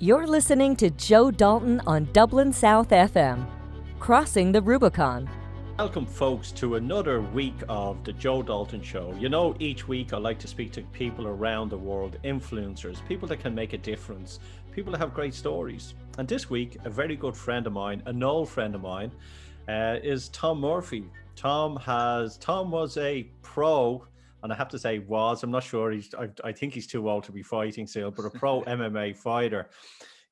You're listening to Joe Dalton on Dublin South FM, Crossing the Rubicon. Welcome, folks, to another week of the Joe Dalton Show. You know, each week I like to speak to people around the world, influencers, people that can make a difference, people that have great stories. And this week, a very good friend of mine, an old friend of mine, is Tom Murphy. Tom was a pro, and I have to say I'm not sure. I think he's too old to be fighting still, but a pro MMA fighter.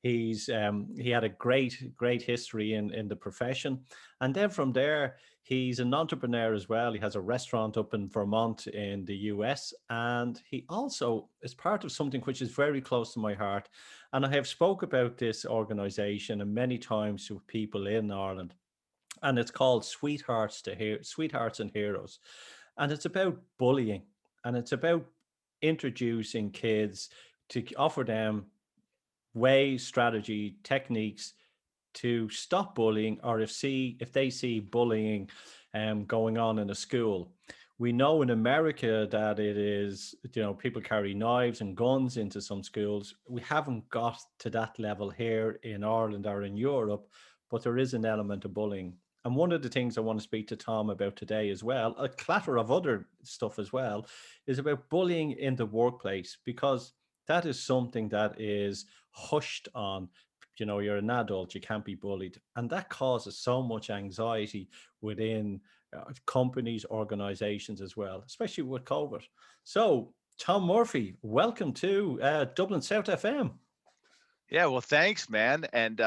He had a great history in the profession, and then from there he's an entrepreneur as well. He has a restaurant up in Vermont in the US, and he also is part of something which is very close to my heart. And I have spoke about this organization and many times to people in Ireland, and it's called Sweethearts and Heroes, and it's about bullying, and it's about introducing kids to offer them ways, strategy, techniques to stop bullying, or if they see bullying going on in a school. We know in America that it is, people carry knives and guns into some schools. We haven't got to that level here in Ireland or in Europe, but there is an element of bullying. And one of the things I want to speak to Tom about today as well, a clatter of other stuff as well, is about bullying in the workplace, because that is something that is hushed on. You're an adult, you can't be bullied, and that causes so much anxiety within companies, organizations as well, especially with COVID. So Tom Murphy, welcome to Dublin South FM. Yeah, well, thanks, man, and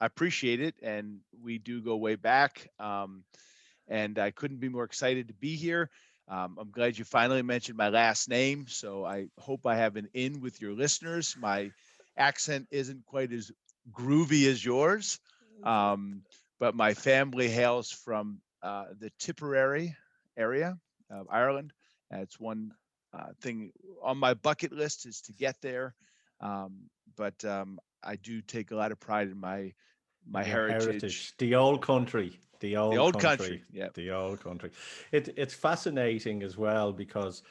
I appreciate it, and we do go way back, and I couldn't be more excited to be here. I'm glad you finally mentioned my last name, so I hope I have an in with your listeners. My accent isn't quite as groovy as yours, but my family hails from the Tipperary area of Ireland. It's one thing on my bucket list is to get there, but I do take a lot of pride in my heritage. The old country. The old country. Yeah, the old country. It's fascinating as well because,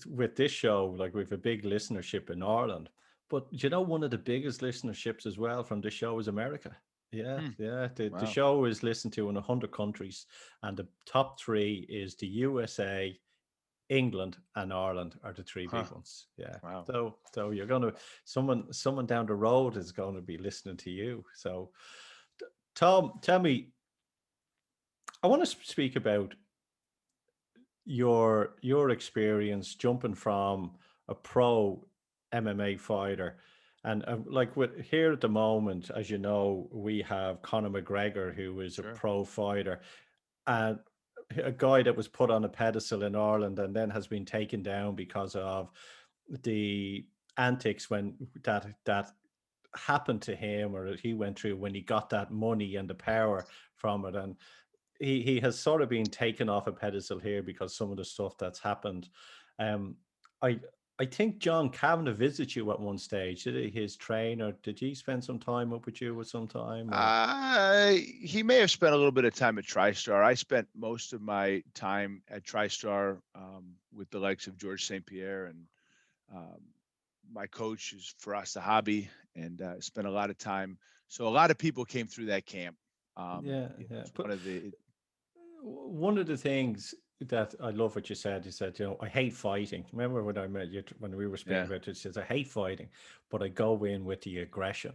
with this show, like, we have a big listenership in Ireland, but one of the biggest listenerships as well from this show is America. Yeah, yeah. Wow. The show is listened to in 100 countries, and the top three is the USA, England, and Ireland are the three big ones. Yeah. Wow. So you're gonna someone down the road is going to be listening to you. So, Tom, tell me, I want to speak about your experience jumping from a pro MMA fighter, and like, with here at the moment, as you know, we have Conor McGregor, who is a pro fighter, and a guy that was put on a pedestal in Ireland and then has been taken down because of the antics when that happened to him, or he went through when he got that money and the power from it. And he has sort of been taken off a pedestal here because some of the stuff that's happened. Um, I I think John Kavanagh visited you at one stage. Did he? His trainer? Did he spend some time up with you at some time? Or? He may have spent a little bit of time at TriStar. I spent most of my time at TriStar with the likes of George St. Pierre, and um, my coach is Firas Zahabi, and spent a lot of time. So a lot of people came through that camp. Yeah, You know, yeah. it's But one of the one of the things that I love what you said, I hate fighting. Remember when I met you, when we were speaking yeah, about it, says, I hate fighting, but I go in with the aggression,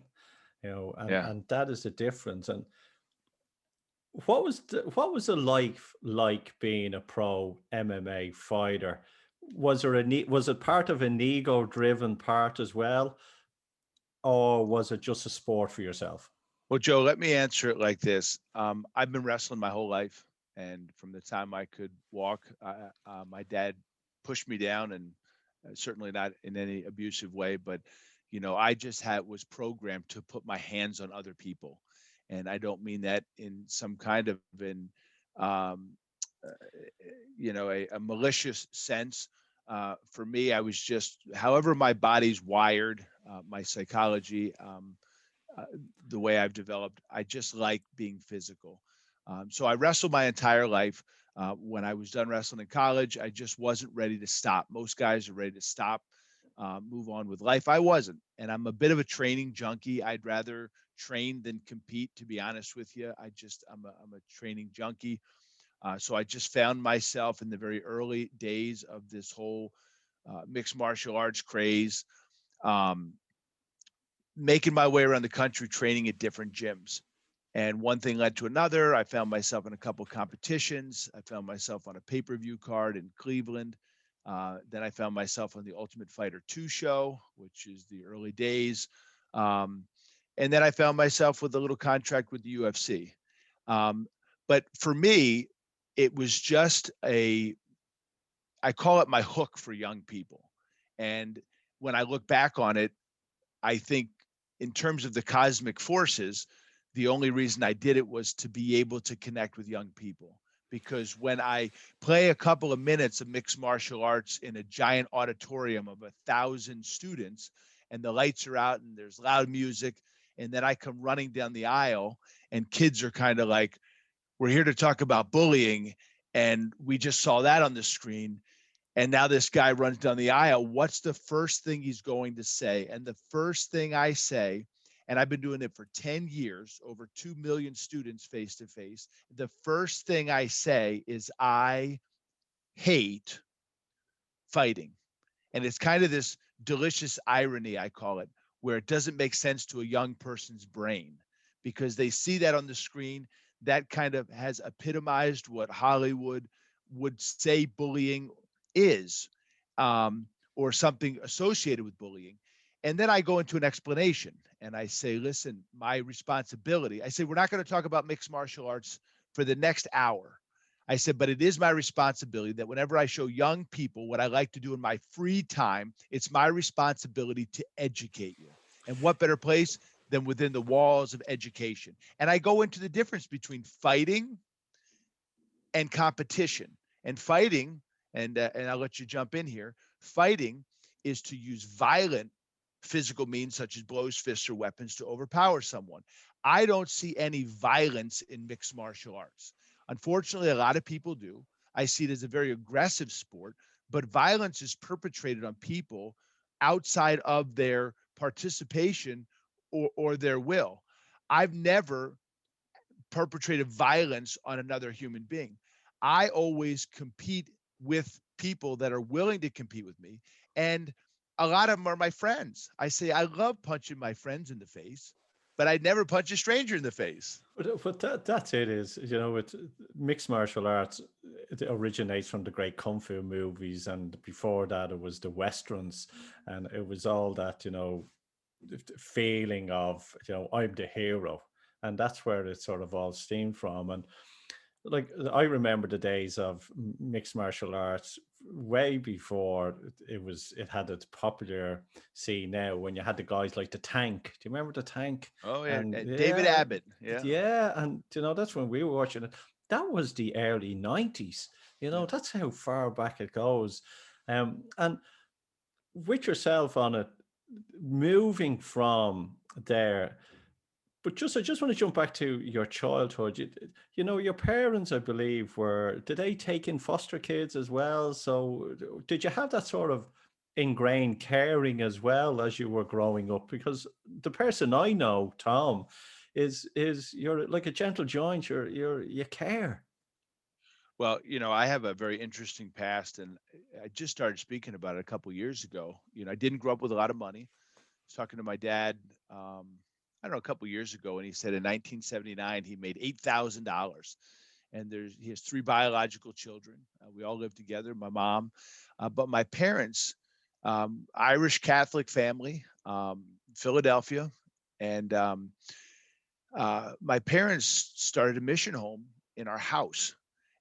yeah. and that is the difference. And what was the life like being a pro MMA fighter? Was it part of an ego driven part as well, or was it just a sport for yourself? Well, Joe, let me answer it like this. I've been wrestling my whole life, and from the time I could walk, my dad pushed me down, and certainly not in any abusive way, but I just had was programmed to put my hands on other people, and I don't mean that in some kind of um, uh, a malicious sense. For me, I was just, however my body's wired, my psychology. Uh, the way I've developed. I just like being physical. So I wrestled my entire life. When I was done wrestling in college, I just wasn't ready to stop. Most guys are ready to stop. move on with life. I wasn't, and I'm a bit of a training junkie. I'd rather train than compete, to be honest with you. I'm a training junkie. So I just found myself in the very early days of this whole mixed martial arts craze, um, making my way around the country training at different gyms. And one thing led to another. I found myself in a couple of competitions. I found myself on a pay-per-view card in Cleveland. Then I found myself on the Ultimate Fighter 2 show, which is the early days. Um, and then I found myself with a little contract with the UFC. Um, but for me, it was just I call it my hook for young people. And when I look back on it, I think in terms of the cosmic forces, the only reason I did it was to be able to connect with young people. Because when I play a couple of minutes of mixed martial arts in a giant auditorium of 1,000 students, and the lights are out and there's loud music, and then I come running down the aisle, and kids are kind of like, we're here to talk about bullying, and we just saw that on the screen. And now this guy runs down the aisle. What's the first thing he's going to say? And the first thing I say, and I've been doing it for 10 years, over 2 million students face to face. The first thing I say is, I hate fighting. And it's kind of this delicious irony, I call it, where it doesn't make sense to a young person's brain because they see that on the screen. That kind of has epitomized what Hollywood would say bullying is, or something associated with bullying. And then I go into an explanation and I say, listen, my responsibility, I say, we're not going to talk about mixed martial arts for the next hour. I said, but it is my responsibility that whenever I show young people what I like to do in my free time, it's my responsibility to educate you. And what better place than within the walls of education? And I go into the difference between fighting and competition. And fighting, and I'll let you jump in here, fighting is to use violent physical means such as blows, fists, or weapons to overpower someone. I don't see any violence in mixed martial arts. Unfortunately, a lot of people do. I see it as a very aggressive sport, but violence is perpetrated on people outside of their participation or their will. I've never perpetrated violence on another human being. I always compete with people that are willing to compete with me. And a lot of them are my friends. I say, I love punching my friends in the face, but I'd never punch a stranger in the face. But that's it is, it's mixed martial arts. It originates from the great Kung Fu movies. And before that, it was the Westerns. And it was all that, the feeling of, I'm the hero. And that's where it sort of all stemmed from. And like I remember the days of mixed martial arts way before it had its popular scene now when you had the guys like the Tank. Do you remember the Tank? Oh, yeah. And David yeah, Abbott. Yeah. yeah, and that's when we were watching it. That was the early 90s. Yeah. That's how far back it goes. And with yourself on it, moving from there, but I just want to jump back to your childhood. Your parents, I believe, did they take in foster kids as well? So did you have that sort of ingrained caring as well as you were growing up? Because the person I know, Tom, is you're like a gentle giant. You care. Well, I have a very interesting past, and I just started speaking about it a couple of years ago. I didn't grow up with a lot of money. I was talking to my dad, I don't know, a couple of years ago, and he said in 1979 he made $8,000, and he has three biological children. We all live together. My mom, but my parents, Irish Catholic family, Philadelphia, and my parents started a mission home in our house.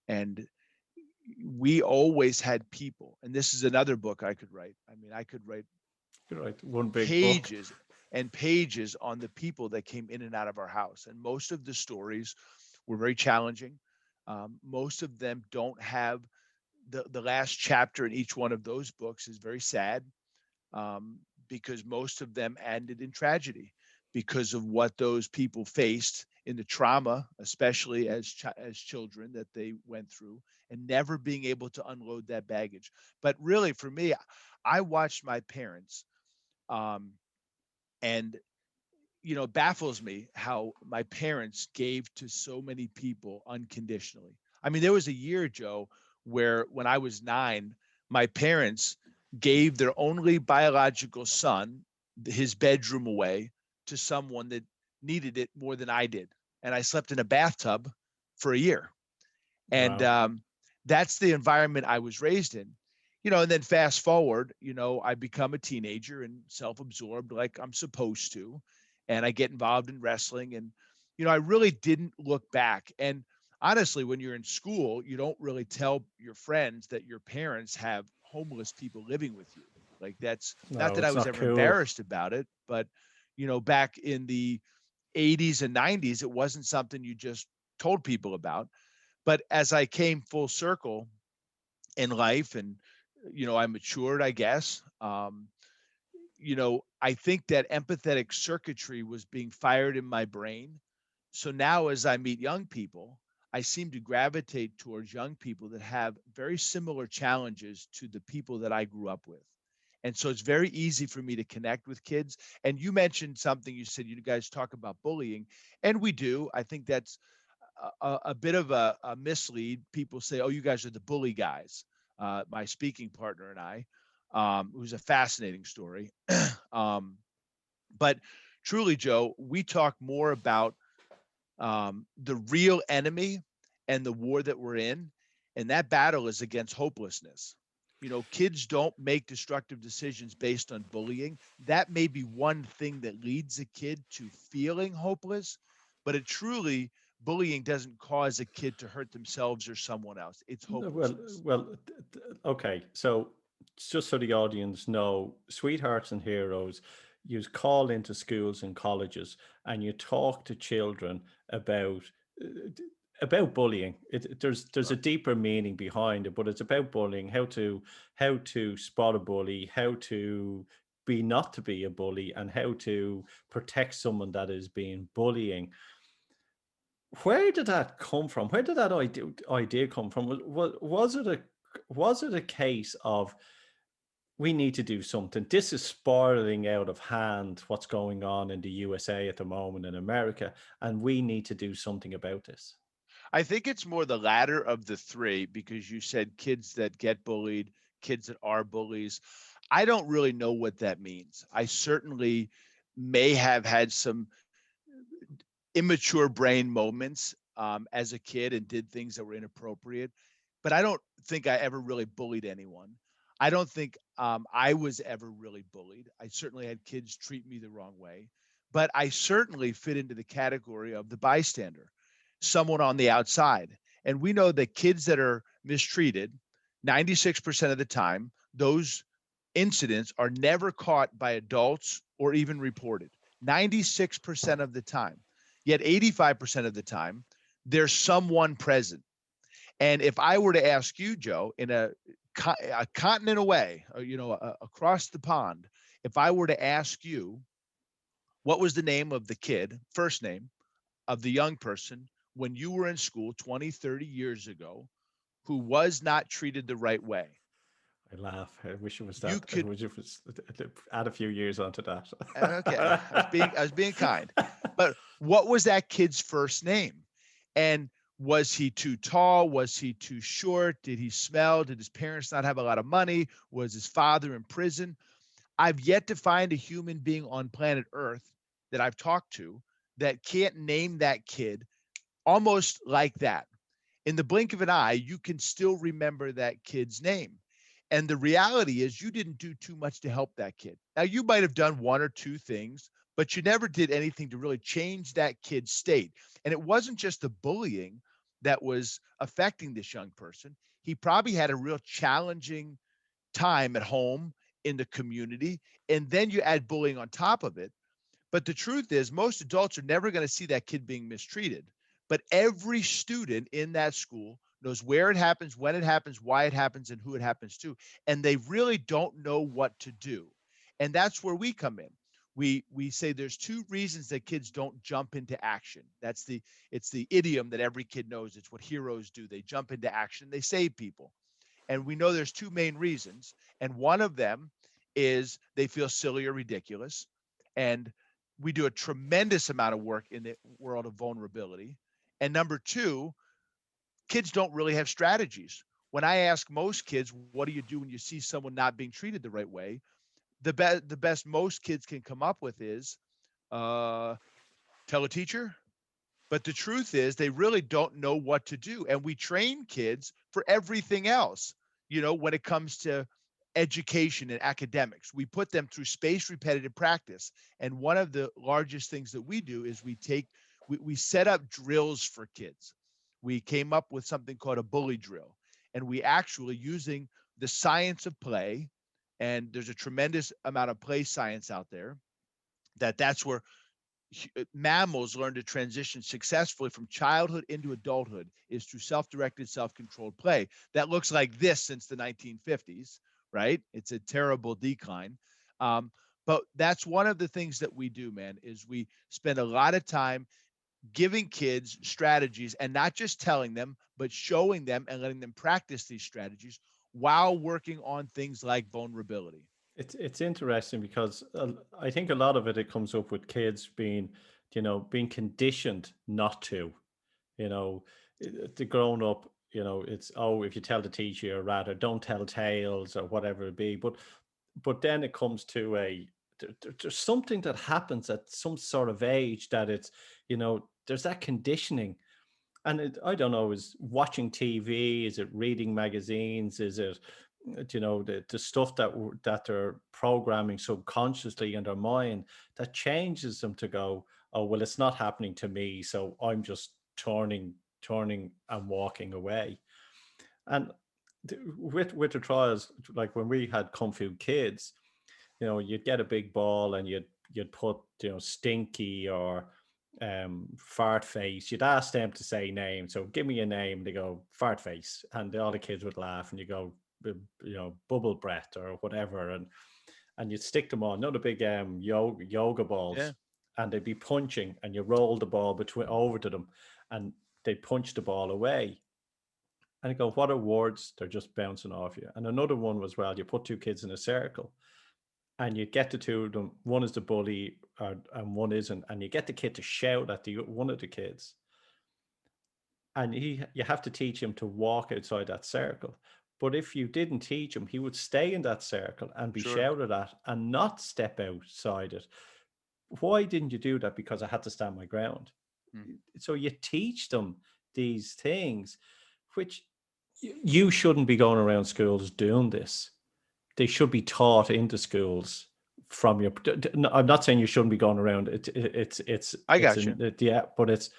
And we always had people. And this is another book I could write. I mean, I could write One big book. pages and pages on the people that came in and out of our house. And most of the stories were very challenging. Most of them don't have the last chapter in each one of those books is very sad, because most of them ended in tragedy because of what those people faced in the trauma, especially as children that they went through, and never being able to unload that baggage. But really, for me, I watched my parents, um, and it baffles me how my parents gave to so many people unconditionally. I mean, there was a year, Joe, where when I was 9, my parents gave their only biological son his bedroom away to someone that needed it more than I did. And I slept in a bathtub for a year. And Wow. that's the environment I was raised in. And then fast forward, I become a teenager and self-absorbed like I'm supposed to. And I get involved in wrestling. And, I really didn't look back. And honestly, when you're in school, you don't really tell your friends that your parents have homeless people living with you. Like, that's not No, that I it's was not ever cool. embarrassed about it, but, back in the 80s and 90s, it wasn't something you just told people about. But as I came full circle in life and, I matured, I guess, I think that empathetic circuitry was being fired in my brain. So now as I meet young people, I seem to gravitate towards young people that have very similar challenges to the people that I grew up with. And so it's very easy for me to connect with kids. And you mentioned something, you said you guys talk about bullying, and we do. I think that's a bit of a mislead. People say, "Oh, you guys are the bully guys." My speaking partner and I, it was a fascinating story. um, but truly, Joe, we talk more about the real enemy and the war that we're in, and that battle is against hopelessness. Kids don't make destructive decisions based on bullying. That may be one thing that leads a kid to feeling hopeless, but it truly, bullying doesn't cause a kid to hurt themselves or someone else. It's Well, hopelessness. okay. So, just so the audience know, Sweethearts and Heroes, you call into schools and colleges and you talk to children about uh, about bullying. There's a Sure. deeper meaning behind it, but it's about bullying, how to spot a bully, how to be not to be a bully, and how to protect someone that is being bullying. Where did that come from? Where did that idea come from? Was it a case of we need to do something? This is spiraling out of hand. What's going on in the USA at the moment, in America, and we need to do something about this. I think it's more the latter of the three because you said kids that get bullied, kids that are bullies. I don't really know what that means. I certainly may have had some immature brain moments as a kid and did things that were inappropriate, but I don't think I ever really bullied anyone. I don't think I was ever really bullied. I certainly had kids treat me the wrong way, but I certainly fit into the category of the bystander, someone on the outside. And we know that kids that are mistreated, 96% of the time, those incidents are never caught by adults or even reported. 96% of the time. Yet 85% of the time, there's someone present. And if I were to ask you, Joe, in a continent away, or, across the pond, if I were to ask you, what was the name of the kid, first name of the young person when you were in school 20, 30 years ago who was not treated the right way? I laugh. I wish it was You that. I could wish it was add a few years onto Okay, I was being kind. But what was that kid's first name? And was he too tall? Was he too short? Did he smell? Did his parents not have a lot of money? Was his father in prison? I've yet to find a human being on planet Earth that I've talked to that can't name that kid almost like that. In the blink of an eye, you can still remember that kid's name. And the reality is, you didn't do too much to help that kid. Now, you might have done one or two things, but you never did anything to really change that kid's state. And it wasn't just the bullying that was affecting this young person. He probably had a real challenging time at home, in the community, and then you add bullying on top of it. But the truth is, most adults are never going to see that kid being mistreated. But every student in that school knows where it happens, when it happens, why it happens, and who it happens to. And they really don't know what to do. And that's where we come in. we say there's two reasons that kids don't jump into action. It's the idiom that every kid knows. It's what heroes do. They jump into action, they save people. And we know there's two main reasons. And one of them is they feel silly or ridiculous. And we do a tremendous amount of work in the world of vulnerability. And number two, kids don't really have strategies. When I ask most kids, what do you do when you see someone not being treated the right way? The best most kids can come up with is tell a teacher. But the truth is they really don't know what to do. And we train kids for everything else. When it comes to education and academics, we put them through spaced repetitive practice. And one of the largest things that we do is we set up drills for kids. We came up with something called a bully drill. And we actually, using the science of play, and there's a tremendous amount of play science out there, that's where mammals learn to transition successfully from childhood into adulthood, is through self-directed, self-controlled play. That looks like this since the 1950s, right? It's a terrible decline. But that's one of the things that we do, man, is we spend a lot of time giving kids strategies, and not just telling them, but showing them and letting them practice these strategies while working on things like vulnerability. It's interesting because I think a lot of it comes up with kids being, being conditioned not to, the grown up, it's, oh, if you tell the teacher, or rather don't tell tales or whatever it be. But then it comes to there's something that happens at some sort of age that it's, there's that conditioning. And I don't know, is watching TV, is it reading magazines, is it, the stuff that they're programming subconsciously in their mind that changes them to go, oh, well, it's not happening to me, so I'm just turning and walking away. And with the trials, like when we had Kung Fu Kids, you'd get a big ball and you'd put, Stinky or fart face. You'd ask them to say names. So give me a name. They go fart face, and all the kids would laugh. And you go, bubble breath or whatever, and you'd stick them on. The big yoga balls, Yeah. and they'd be punching, and you roll the ball over to them, and they'd punch the ball away. And you go, what are words? They're just bouncing off you. And another one was, well, you put two kids in a circle, and you get the two of them. One is the bully, and one isn't, and you get the kid to shout at one of the kids, and you have to teach him to walk outside that circle. But if you didn't teach him, he would stay in that circle and be Sure. shouted at and not step outside it. Why didn't you do that? Because I had to stand my ground. So you teach them these things, which you shouldn't be going around schools doing this. They should be taught into schools from your. I'm not saying you shouldn't be going around. I got you. Yeah, but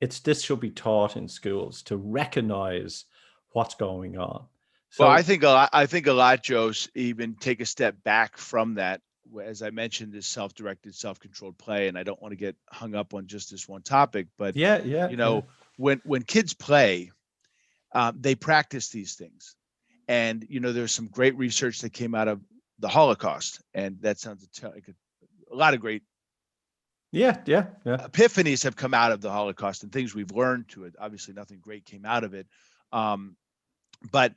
this should be taught in schools to recognize what's going on. So, Well, I think a lot, Joe's, even take a step back from that. As I mentioned, this self-directed, self-controlled play, and I don't want to get hung up on just this one topic, but when kids play, they practice these things. And, there's some great research that came out of the Holocaust, and that sounds like a lot of great epiphanies have come out of the Holocaust and things we've learned to it. Obviously, nothing great came out of it. But,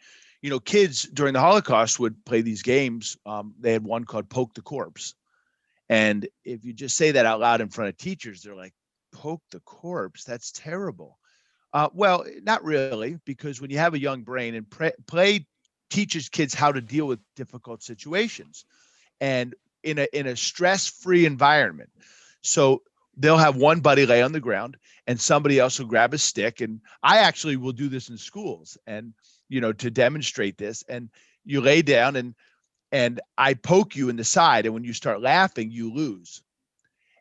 kids during the Holocaust would play these games. They had one called Poke the Corpse. And if you just say that out loud in front of teachers, they're like, poke the corpse? That's terrible. Well, not really, because when you have a young brain, and play teaches kids how to deal with difficult situations and in a stress-free environment. So they'll have one buddy lay on the ground and somebody else will grab a stick. And I actually will do this in schools and, to demonstrate this. And you lay down and I poke you in the side. And when you start laughing, you lose.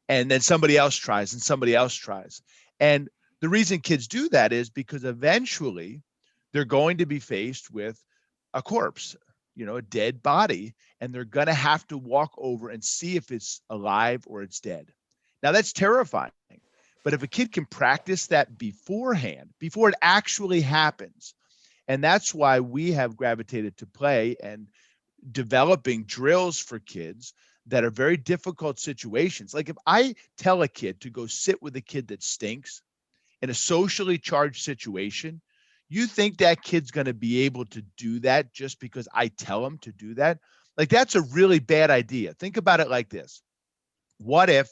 And then somebody else tries and somebody else tries. And the reason kids do that is because eventually they're going to be faced with a corpse, a dead body, and they're going to have to walk over and see if it's alive or it's dead. Now that's terrifying. But if a kid can practice that beforehand, before it actually happens, and that's why we have gravitated to play and developing drills for kids that are very difficult situations. Like if I tell a kid to go sit with a kid that stinks in a socially charged situation, you think that kid's going to be able to do that just because I tell him to do that? Like that's a really bad idea. Think about it like this. What if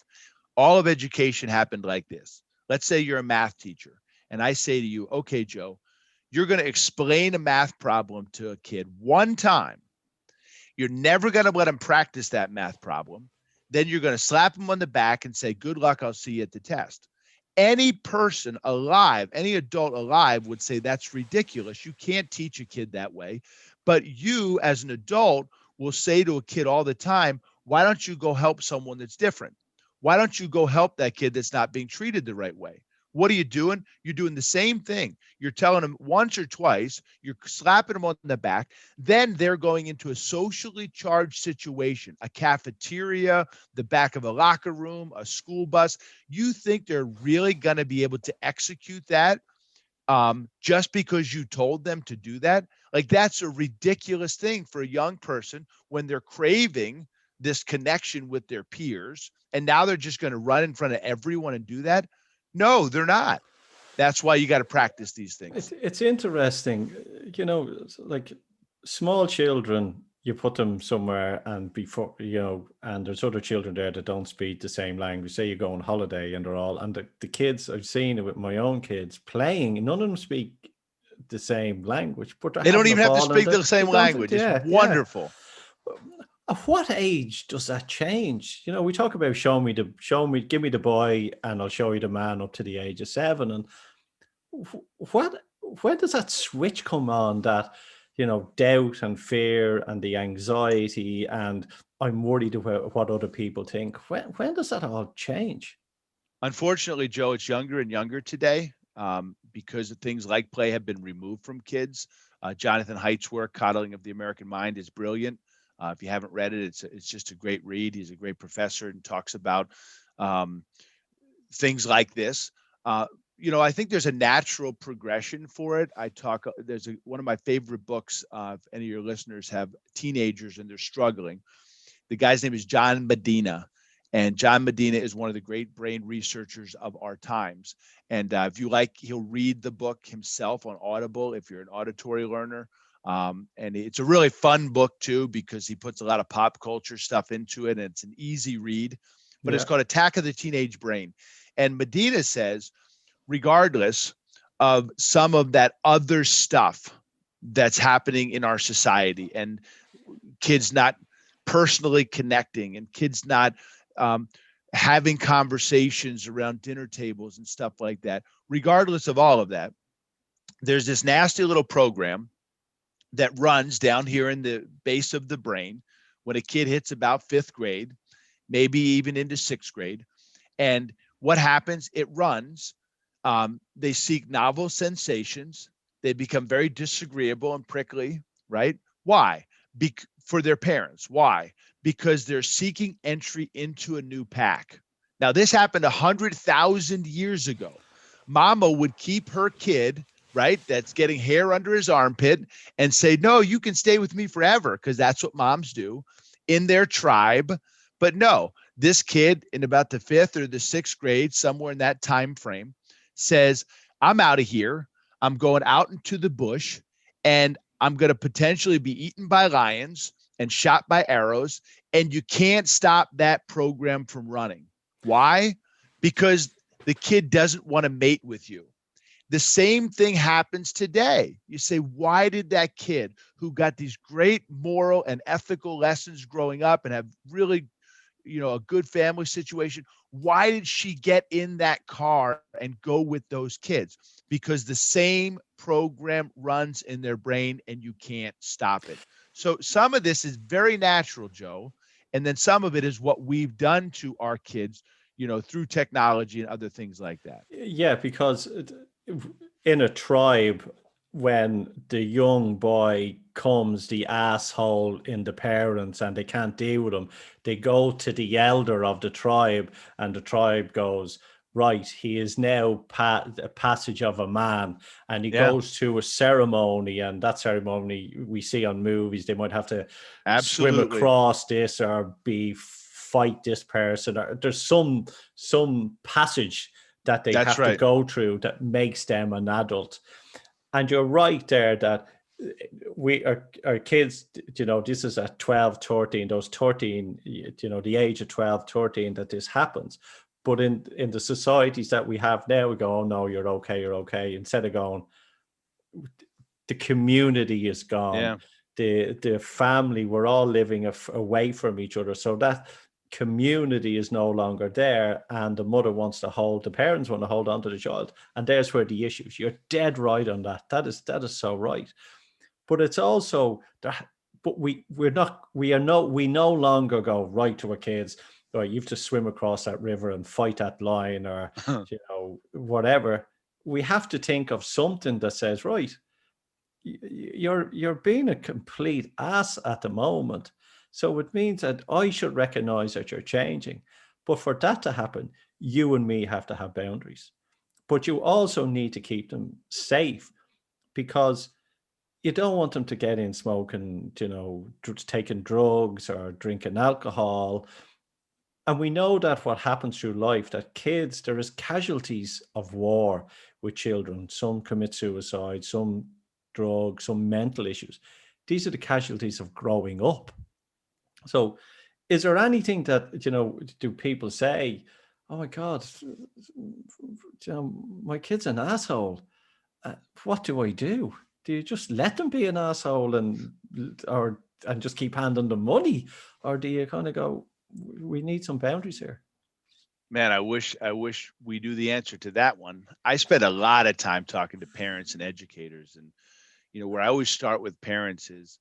all of education happened like this? Let's say you're a math teacher and I say to you, okay, Joe, you're going to explain a math problem to a kid one time. You're never going to let him practice that math problem. Then you're going to slap him on the back and say, good luck, I'll see you at the test. Any person alive, any adult alive would say that's ridiculous. You can't teach a kid that way. But you as an adult will say to a kid all the time, why don't you go help someone that's different? Why don't you go help that kid that's not being treated the right way? What are you doing? You're doing the same thing. You're telling them once or twice, you're slapping them on the back. Then they're going into a socially charged situation, a cafeteria, the back of a locker room, a school bus. You think they're really going to be able to execute that just because you told them to do that? Like that's a ridiculous thing for a young person when they're craving this connection with their peers. And now they're just going to run in front of everyone and do that. No, they're not. That's why you got to practice these things. It's interesting, like small children, you put them somewhere and before, and there's other children there that don't speak the same language. Say you go on holiday and the kids, I've seen it with my own kids playing, none of them speak the same lantage, but they don't even have to speak the same language. It's wonderful. Yeah. At what age does that change? We talk about give me the boy and I'll show you the man up to the age of 7. And when does that switch come on that, doubt and fear and the anxiety and I'm worried about what other people think? When does that all change? Unfortunately, Joe, it's younger and younger today because of things like play have been removed from kids. Jonathan Haidt's work, Coddling of the American Mind, is brilliant. If you haven't read it, it's just a great read. He's a great professor and talks about things like this. I think there's a natural progression for it. There's one of my favorite books. If any of your listeners have teenagers and they're struggling, the guy's name is John Medina. And John Medina is one of the great brain researchers of our times. And if you like, he'll read the book himself on Audible if you're an auditory learner. And it's a really fun book too, because he puts a lot of pop culture stuff into it and it's an easy read, but It's called Attack of the Teenage Brain. And Medina says, regardless of some of that other stuff that's happening in our society and kids not personally connecting and kids not having conversations around dinner tables and stuff like that, regardless of all of that, there's this nasty little program that runs down here in the base of the brain when a kid hits about 5th grade, maybe even into 6th grade. And what happens? It runs. They seek novel sensations. They become very disagreeable and prickly, right? Why? For their parents. Why? Because they're seeking entry into a new pack. Now, this happened 100,000 years ago. Mama would keep her kid, right, that's getting hair under his armpit and say, no, you can stay with me forever, because that's what moms do in their tribe. But no, this kid in about the 5th or the 6th grade, somewhere in that time frame, says, I'm out of here. I'm going out into the bush and I'm going to potentially be eaten by lions and shot by arrows. And you can't stop that program from running. Why? Because the kid doesn't want to mate with you. The same thing happens today. You say, why did that kid who got these great moral and ethical lessons growing up and have really, a good family situation, why did she get in that car and go with those kids? Because the same program runs in their brain and you can't stop it. So some of this is very natural, Joe. And then some of it is what we've done to our kids, through technology and other things like that. Yeah, because in a tribe, when the young boy comes the asshole in the parents and they can't deal with him, they go to the elder of the tribe and the tribe goes, right, he is now a passage of a man, and he goes to a ceremony, and that ceremony we see on movies, they might have to swim across this or be fight this person, or there's some passage that they That's have to right. go through that makes them an adult. And you're right there that we our kids, this is at 12, 13, those 13, the age of 12, 13 that this happens. But in the societies that we have now, we go, oh no, you're okay, instead of going, the community is gone. Yeah. The family, we're all living away from each other. So that community is no longer there. And the parents want to hold on to the child. And there's where the issues. You're dead right on that. That is so right. But it's also that, but we no longer go right to our kids, right, you have to swim across that river and fight that lion, or whatever. We have to think of something that says, right, you're being a complete ass at the moment. So it means that I should recognize that you're changing. But for that to happen, you and me have to have boundaries. But you also need to keep them safe, because you don't want them to get in smoking, taking drugs or drinking alcohol. And we know that what happens through life, that kids, there is casualties of war with children. Some commit suicide, some drugs, some mental issues. These are the casualties of growing up. So is there anything that, do people say, oh my God, my kid's an asshole. What do I do? Do you just let them be an asshole and just keep handing them money? Or do you kind of go, we need some boundaries here? Man, I wish we knew the answer to that one. I spend a lot of time talking to parents and educators, and where I always start with parents is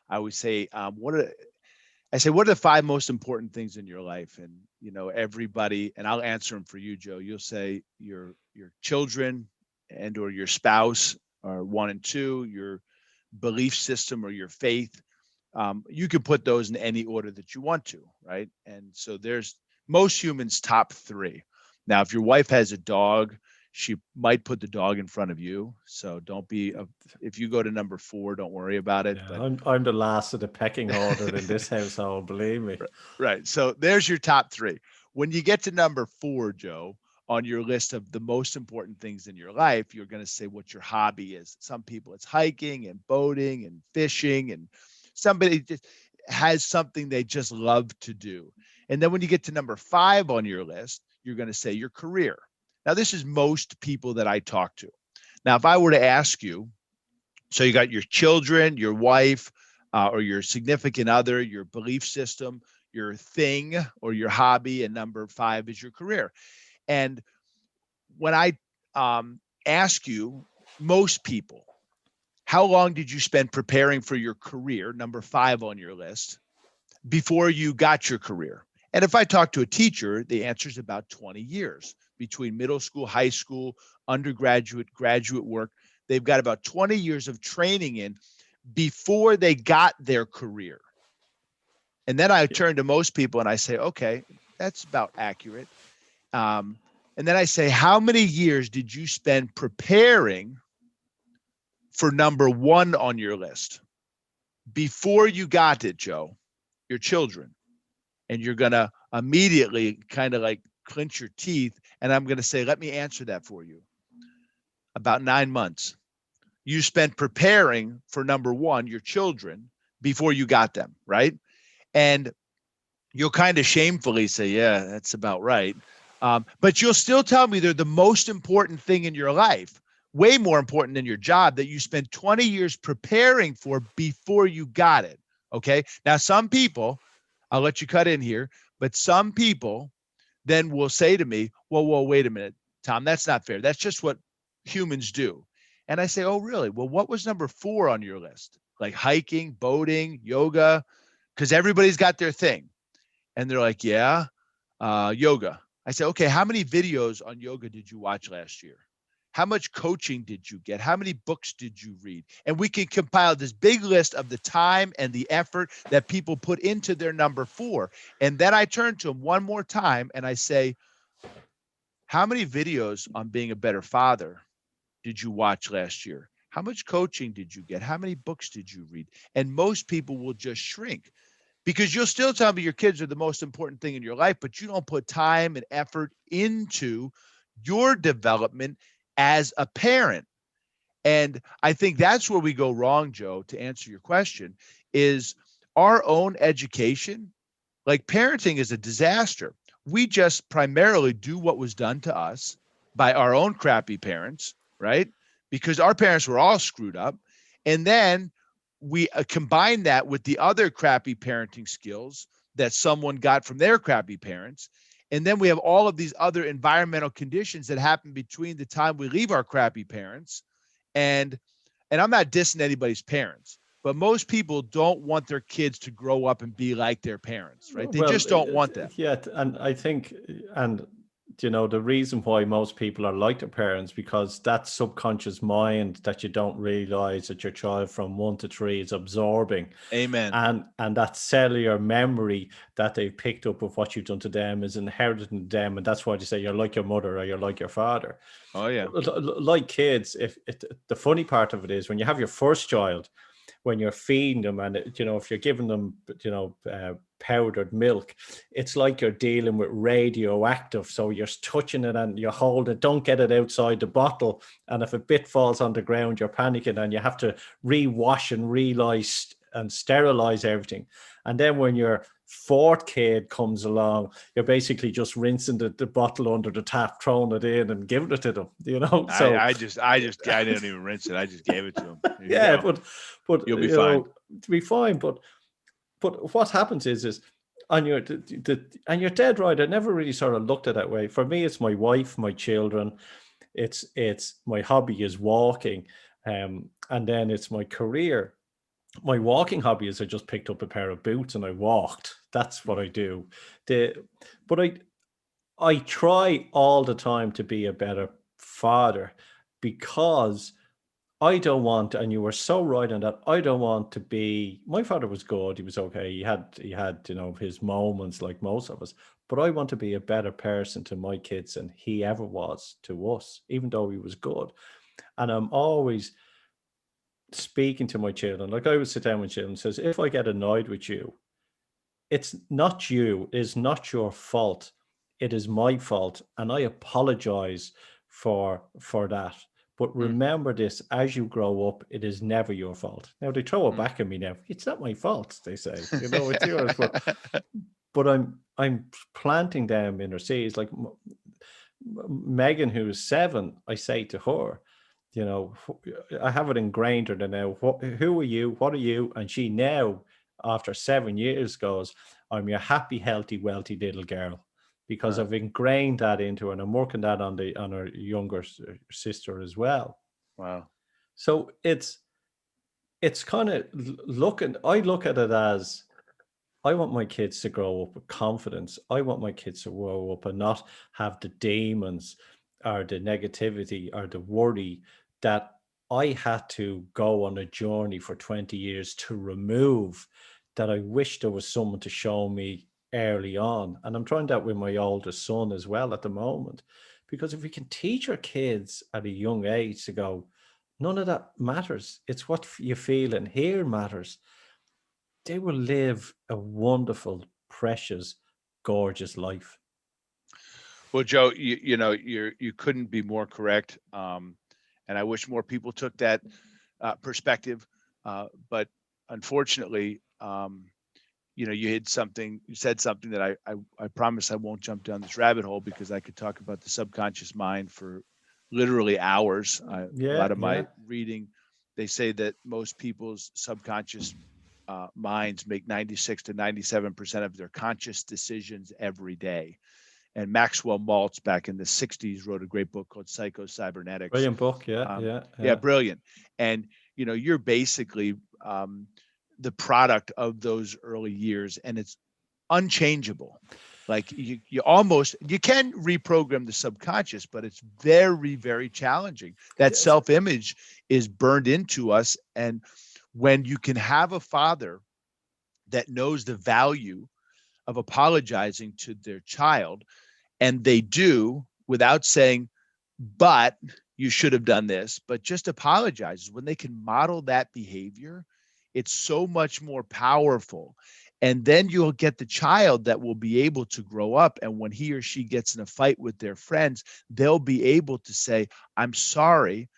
I always say, what are the 5 most important things in your life? And everybody, and I'll answer them for you, Joe. You'll say your children and or your spouse are 1 and 2, your belief system or your faith. You can put those in any order that you want to, right? And so there's most humans' top 3. Now, if your wife has a dog, she might put the dog in front of you. So don't be, if you go to number 4, don't worry about it. Yeah, but I'm the last of the pecking order in this household, believe me. Right. So there's your top 3. When you get to number 4, Joe, on your list of the most important things in your life, you're going to say what your hobby is. Some people, it's hiking and boating and fishing, and somebody just has something they just love to do. And then when you get to number 5 on your list, you're going to say your career. Now, this is most people that I talk to. Now, if I were to ask you, so you got your children, your wife, or your significant other, your belief system, your thing or your hobby, and number 5 is your career. And when I ask you, most people, how long did you spend preparing for your career, number 5 on your list, before you got your career? And if I talk to a teacher, the answer is about 20 years between middle school, high school, undergraduate, graduate work. They've got about 20 years of training in before they got their career. And then I turn to most people and I say, okay, that's about accurate. And then I say, how many years did you spend preparing for number 1 on your list before you got it, Joe? Your children. And you're going to immediately kind of like clench your teeth. And I'm going to say, let me answer that for you. About 9 months. You spent preparing for number 1, your children, before you got them, right? And you'll kind of shamefully say, yeah, that's about right. But you'll still tell me they're the most important thing in your life, way more important than your job, that you spent 20 years preparing for before you got it. Okay. Now, some people, I'll let you cut in here, but some people then will say to me, whoa, wait a minute, Tom, that's not fair. That's just what humans do. And I say, oh, really? Well, what was number 4 on your list? Like hiking, boating, yoga? Because everybody's got their thing. And they're like, yeah, yoga. I say, okay, how many videos on yoga did you watch last year? How much coaching did you get? How many books did you read? And we can compile this big list of the time and the effort that people put into their number 4. And then I turn to them one more time and I say, how many videos on being a better father did you watch last year? How much coaching did you get? How many books did you read? And most people will just shrink because you'll still tell me your kids are the most important thing in your life, but you don't put time and effort into your development as a parent. And I think that's where we go wrong, Joe, to answer your question, is our own education. Like, parenting is a disaster. We just primarily do what was done to us by our own crappy parents, right? Because our parents were all screwed up. And then we combine that with the other crappy parenting skills that someone got from their crappy parents. And then we have all of these other environmental conditions that happen between the time we leave our crappy parents. And I'm not dissing anybody's parents, but most people don't want their kids to grow up and be like their parents, right? They just don't want that. Yeah, and I think, and the reason why most people are like their parents, because that subconscious mind that you don't realize that your child from 1 to 3 is absorbing. Amen. And that cellular memory that they've picked up of what you've done to them is inherited in them, and that's why they say you're like your mother or you're like your father. Oh yeah. Like kids, the funny part of it is when you have your first child, when you're feeding them, and if you're giving them powdered milk, it's like you're dealing with radioactive, so you're touching it and you hold it, don't get it outside the bottle, and if a bit falls on the ground you're panicking and you have to rewash and relice and sterilize everything. And then when your fourth kid comes along, you're basically just rinsing the bottle under the tap, throwing it in and giving it to them, So I didn't even rinse it. I just gave it to them. Yeah, but you'll be fine. To be fine. But what happens is and you're dead right. I never really sort of looked at it that way. For me, it's my wife, my children. It's my hobby is walking, and then it's my career. My walking hobby is I just picked up a pair of boots and I walked. That's what I do. But I try all the time to be a better father, because I don't want, and you were so right on that, I don't want to be, my father was good, he was okay, he had his moments like most of us, but I want to be a better person to my kids than he ever was to us, even though he was good. And I'm always speaking to my children, like I would sit down with children and says, if I get annoyed with you, it's not you, it's not your fault, it is my fault, and I apologize for that. But remember this, as you grow up, it is never your fault. Now they throw it back at me now. It's not my fault, they say. It's yours. But I'm planting them in their seeds. Like Megan, who is 7, I say to her, I have it ingrained in her now. Who are you? What are you? And she now, after 7 years, goes, I'm your happy, healthy, wealthy little girl. Because I've ingrained that into her, and I'm working that on her younger sister as well. Wow. So it's kind of I look at it as, I want my kids to grow up with confidence. I want my kids to grow up and not have the demons or the negativity or the worry that I had to go on a journey for 20 years to remove, that I wish there was someone to show me early on. And I'm trying that with my oldest son as well at the moment, because if we can teach our kids at a young age to go, none of that matters, it's what you feel and hear matters, they will live a wonderful, precious, gorgeous life. Well, Joe, you couldn't be more correct, and I wish more people took that perspective, but unfortunately, you said something that I promise I won't jump down this rabbit hole, because I could talk about the subconscious mind for literally hours. A lot of my reading, they say that most people's subconscious minds make 96 to 97% of their conscious decisions every day. And Maxwell Maltz back in the 60s wrote a great book called Psycho-Cybernetics. Brilliant book. Yeah, brilliant. And you're basically the product of those early years, and it's unchangeable. Like you can reprogram the subconscious, but it's very, very challenging. That self-image is burned into us. And when you can have a father that knows the value of apologizing to their child, and they do, without saying, but you should have done this, but just apologizes, when they can model that behavior, it's so much more powerful. And then you'll get the child that will be able to grow up. And when he or she gets in a fight with their friends, they'll be able to say, I'm sorry,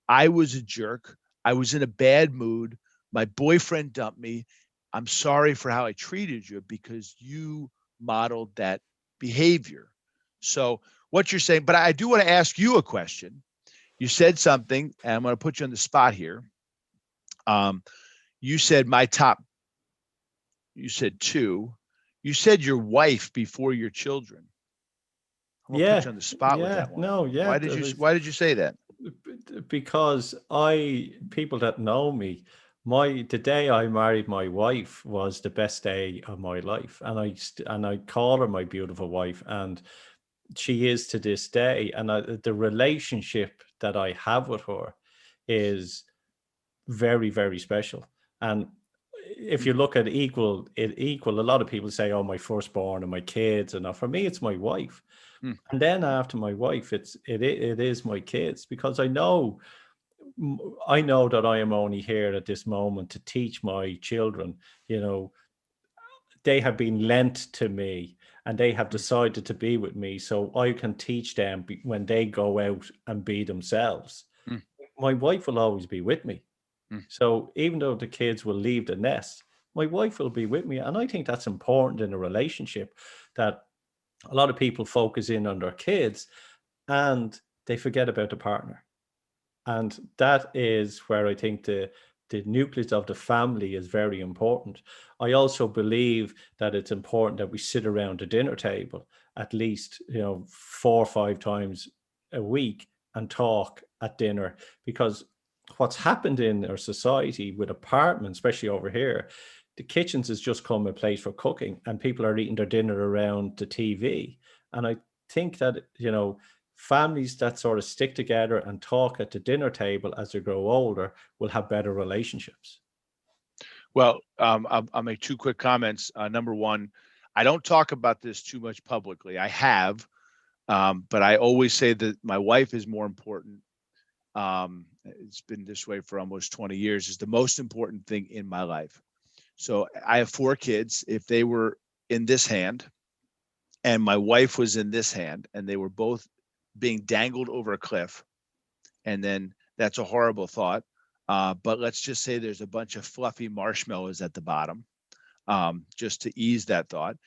I was a jerk. I was in a bad mood. My boyfriend dumped me. I'm sorry for how I treated you because you modeled that behavior. So what you're saying, but I do want to ask you a question. You said something, and I'm going to put you on the spot here. You said you said two. You said your wife before your children. I'm gonna put you on the spot with that one. No, yeah. Why did you say that? Because people that know me, the day I married my wife was the best day of my life, and I call her my beautiful wife, and she is to this day. And the relationship that I have with her is very, very special. And if you look at equal, a lot of people say, "Oh, my firstborn and my kids," and for me, it's my wife. And then after my wife, it is my kids, because I know that I am only here at this moment to teach my children. They have been lent to me, and they have decided to be with me, so I can teach them when they go out and be themselves. My wife will always be with me. So even though the kids will leave the nest, my wife will be with me. And I think that's important in a relationship, that a lot of people focus in on their kids and they forget about the partner. And that is where I think the nucleus of the family is very important. I also believe that it's important that we sit around the dinner table at least 4 or 5 times a week and talk at dinner, because what's happened in our society with apartments, especially over here, the kitchens has just come a place for cooking, and people are eating their dinner around the TV. And I think that families that sort of stick together and talk at the dinner table as they grow older will have better relationships. Well, I'll make 2 quick comments. Number one, I don't talk about this too much publicly. I have, but I always say that my wife is more important. It's been this way for almost 20 years. Is the most important thing in my life. So I have 4 kids. If they were in this hand and my wife was in this hand, and they were both being dangled over a cliff, and then that's a horrible thought. But let's just say there's a bunch of fluffy marshmallows at the bottom, just to ease that thought.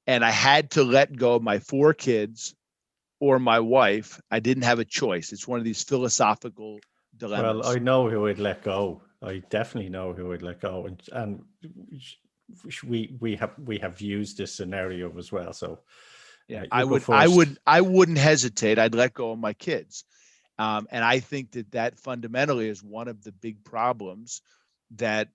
And I had to let go of my 4 kids or my wife. I didn't have a choice. It's one of these philosophical dilemmas. Well, I know who would let go. I definitely know who would let go, and we have used this scenario as well. So yeah, I wouldn't hesitate. I'd let go of my kids. And I think that fundamentally is one of the big problems. That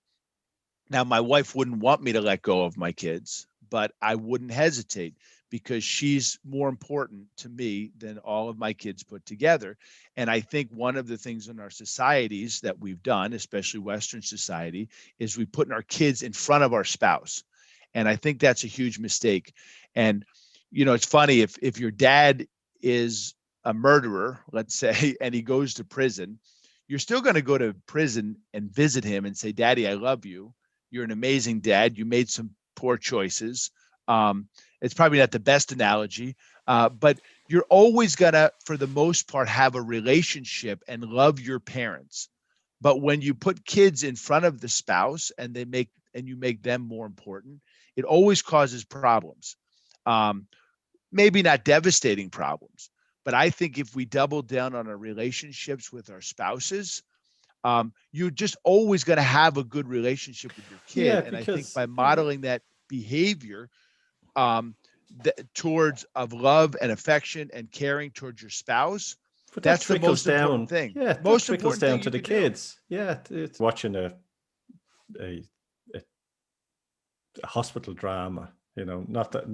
now my wife wouldn't want me to let go of my kids, but I wouldn't hesitate, because she's more important to me than all of my kids put together. And I think one of the things in our societies that we've done, especially Western society, is we put our kids in front of our spouse. And I think that's a huge mistake. And, it's funny, if your dad is a murderer, let's say, and he goes to prison, you're still going to go to prison and visit him and say, "Daddy, I love you. You're an amazing dad. You made some poor choices." It's probably not the best analogy, but you're always going to, for the most part, have a relationship and love your parents. But when you put kids in front of the spouse and you make them more important, it always causes problems. Maybe not devastating problems, but I think if we double down on our relationships with our spouses, you're just always going to have a good relationship with your kid. Yeah, and I think by modeling that behavior towards of love and affection and caring towards your spouse, but that's the most important thing. Yeah, most trickles important down to the kids. Do. Yeah, it's watching a hospital drama. Not that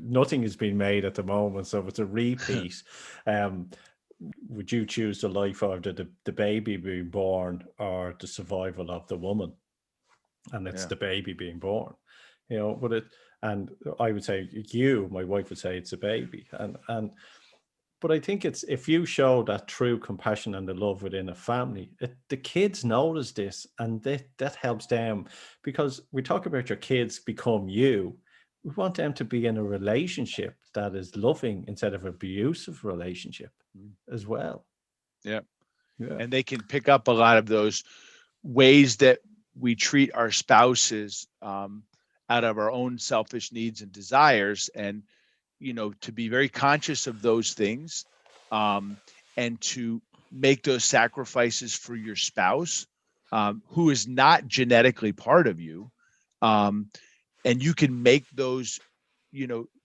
nothing has been made at the moment, so it's a repeat. Would you choose the life of the baby being born, or the survival of the woman? And it's the baby being born. And I would say, my wife would say it's a baby, and But I think it's, if you show that true compassion and the love within a family, the kids notice this, and that helps them, because we talk about your kids become you. We want them to be in a relationship that is loving instead of abusive relationship as well. Yeah. Yeah. And they can pick up a lot of those ways that we treat our spouses out of our own selfish needs and desires, and to be very conscious of those things, and to make those sacrifices for your spouse, who is not genetically part of you, and you can make those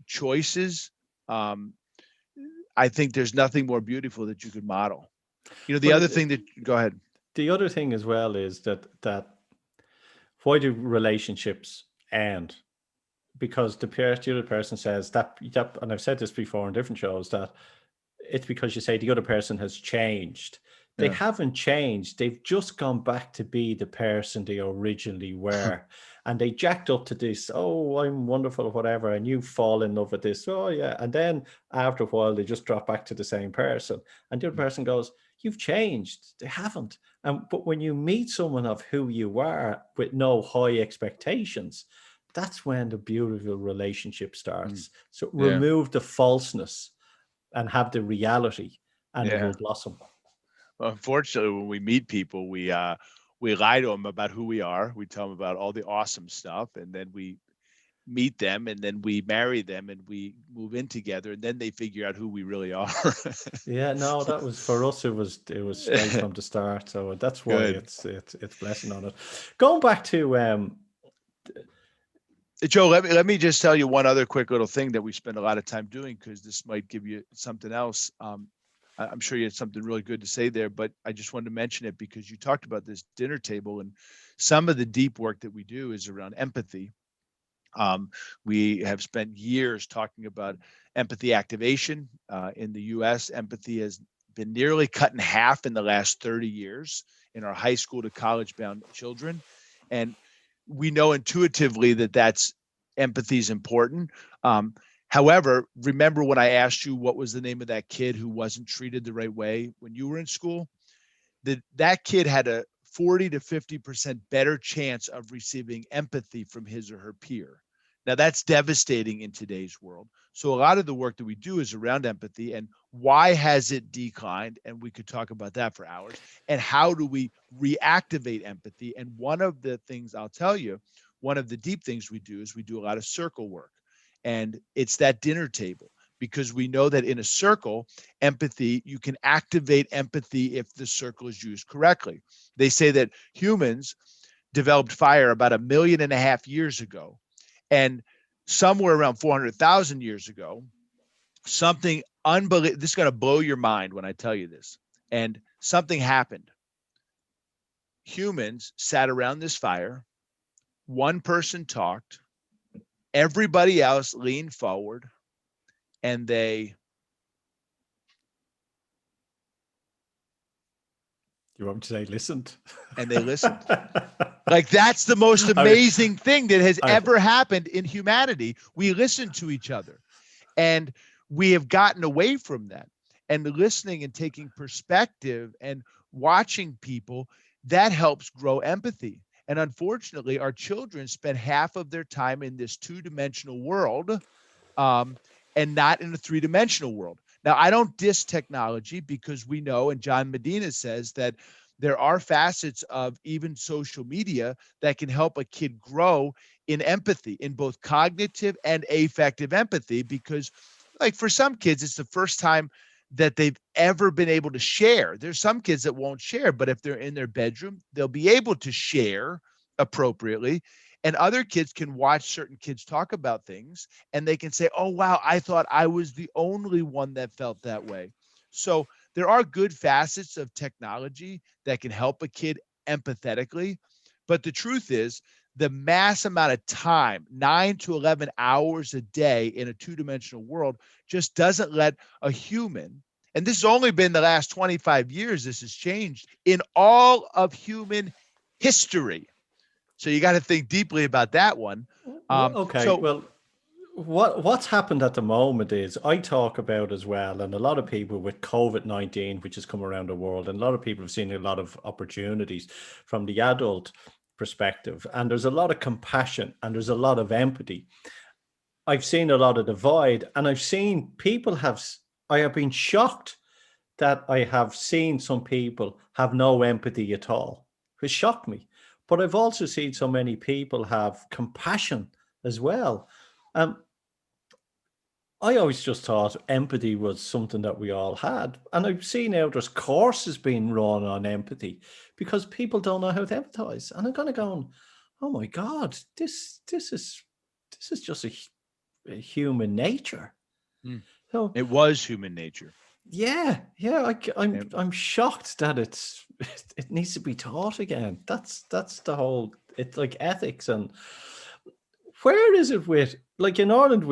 choices. I think there's nothing more beautiful that you could model. The other thing that, go ahead. The other thing as well is that why do relationships end? Because the other person says that, and I've said this before on different shows, that it's because you say the other person has changed. They haven't changed. They've just gone back to be the person they originally were. And they jacked up to this, oh, I'm wonderful or whatever, and you fall in love with this. Oh, yeah. And then after a while, they just drop back to the same person. And the other person goes, you've changed. They haven't. But when you meet someone of who you are with no high expectations, that's when the beautiful relationship starts. So remove the falseness and have the reality, and it will blossom. Well, unfortunately, when we meet people, we lie to them about who we are. We tell them about all the awesome stuff, and then we meet them, and then we marry them, and we move in together, and then they figure out who we really are. Yeah, no, that was, for us, it was straight from the start. So that's why it's blessing on it. Going back to Joe, let me just tell you one other quick little thing that we spend a lot of time doing, because this might give you something else. I'm sure you had something really good to say there, but I just wanted to mention it because you talked about this dinner table, and some of the deep work that we do is around empathy. We have spent years talking about empathy activation. In the US, empathy has been nearly cut in half in the last 30 years in our high school to college bound children. And we know intuitively that that's empathy is important. However, remember when I asked you what was the name of that kid who wasn't treated the right way when you were in school? That kid had a 40 to 50% better chance of receiving empathy from his or her peer. Now, that's devastating in today's world. So a lot of the work that we do is around empathy and why has it declined? And we could talk about that for hours. And how do we reactivate empathy? And one of the things I'll tell you, one of the deep things we do is we do a lot of circle work. And it's that dinner table, because we know that in a circle, empathy, you can activate empathy if the circle is used correctly. They say that humans developed fire about 1.5 million years ago. And somewhere around 400,000 years ago, something unbelievable, this is going to blow your mind when I tell you this. And something happened. Humans sat around this fire. One person talked. Everybody else leaned forward, and they You want me to say listened? And they listened. Like, that's the most amazing thing that has ever happened in humanity. We listen to each other, and we have gotten away from that. And listening and taking perspective and watching people, that helps grow empathy. And unfortunately, our children spend half of their time in this two-dimensional world, and not in a three-dimensional world. Now, I don't diss technology, because we know, and John Medina says, that there are facets of even social media that can help a kid grow in empathy, in both cognitive and affective empathy, because, like, for some kids, it's the first time that they've ever been able to share. There's some kids that won't share, but if they're in their bedroom, they'll be able to share appropriately. And other kids can watch certain kids talk about things, and they can say, oh, wow, I thought I was the only one that felt that way. So there are good facets of technology that can help a kid empathetically. But the truth is, the mass amount of time, 9 to 11 hours a day in a two-dimensional world, just doesn't let a human, and this has only been the last 25 years, this has changed in all of human history. So you got to think deeply about that one. Okay. So, well, what's happened at the moment is I talk about as well, and a lot of people with COVID-19, which has come around the world, and a lot of people have seen a lot of opportunities from the adult perspective, and there's a lot of compassion and there's a lot of empathy. I've seen a lot of divide, and I've seen people I have been shocked that I have seen some people have no empathy at all. It shocked me. But I've also seen so many people have compassion as well. Um, I always just thought empathy was something that we all had. And I've seen now there's courses being run on empathy because people don't know how to empathize. And I'm kind of going, oh my God, this is just a human nature. Mm. So It was human nature. yeah, And I'm shocked that it needs to be taught again. That's the whole. It's like ethics. And where is it with, like, in Ireland?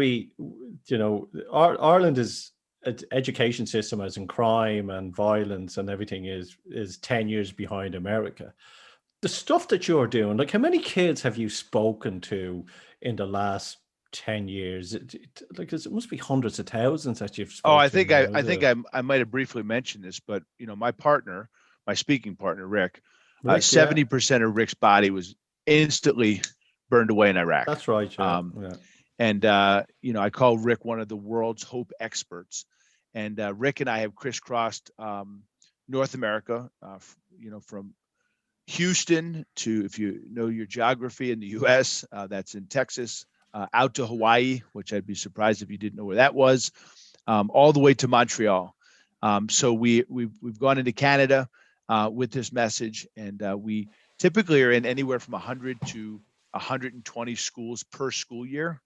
Ireland is education system as in crime and violence and everything is 10 years behind America. The stuff that you're doing, like, how many kids have you spoken to in the last 10 years? Like, it must be hundreds of thousands that you've oh, spoken to now, I is think it? I might have briefly mentioned this, but my partner, my speaking partner, Rick, Rick, yeah, 70% of Rick's body was instantly burned away in Iraq. that's right, yeah, Um, yeah. and I call Rick one of the world's hope experts. And Rick and I have crisscrossed North America, from Houston to, if you know your geography in the U.S., that's in Texas, out to Hawaii, which I'd be surprised if you didn't know where that was, all the way to Montreal. So we've gone into Canada with this message, and we typically are in anywhere from 100 to 120 schools per school year,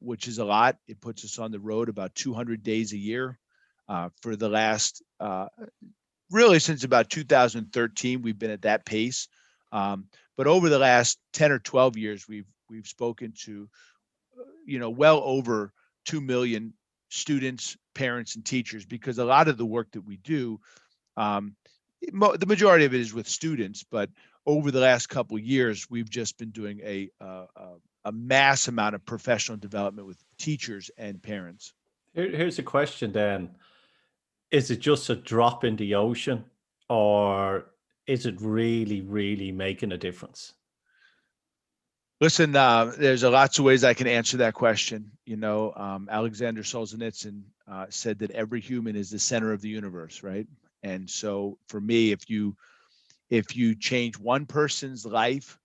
which is a lot. It puts us on the road about 200 days a year. For the last, really since about 2013, we've been at that pace. But over the last 10 or 12 years, we've spoken to, well over 2 million students, parents, and teachers, because a lot of the work that we do, the majority of it is with students, but over the last couple of years, we've just been doing a mass amount of professional development with teachers and parents. Here's a question then. Is it just a drop in the ocean, or is it really, really making a difference? Listen, there's lots of ways I can answer that question. Alexander Solzhenitsyn said that every human is the center of the universe, right? And so for me, if you change one person's life,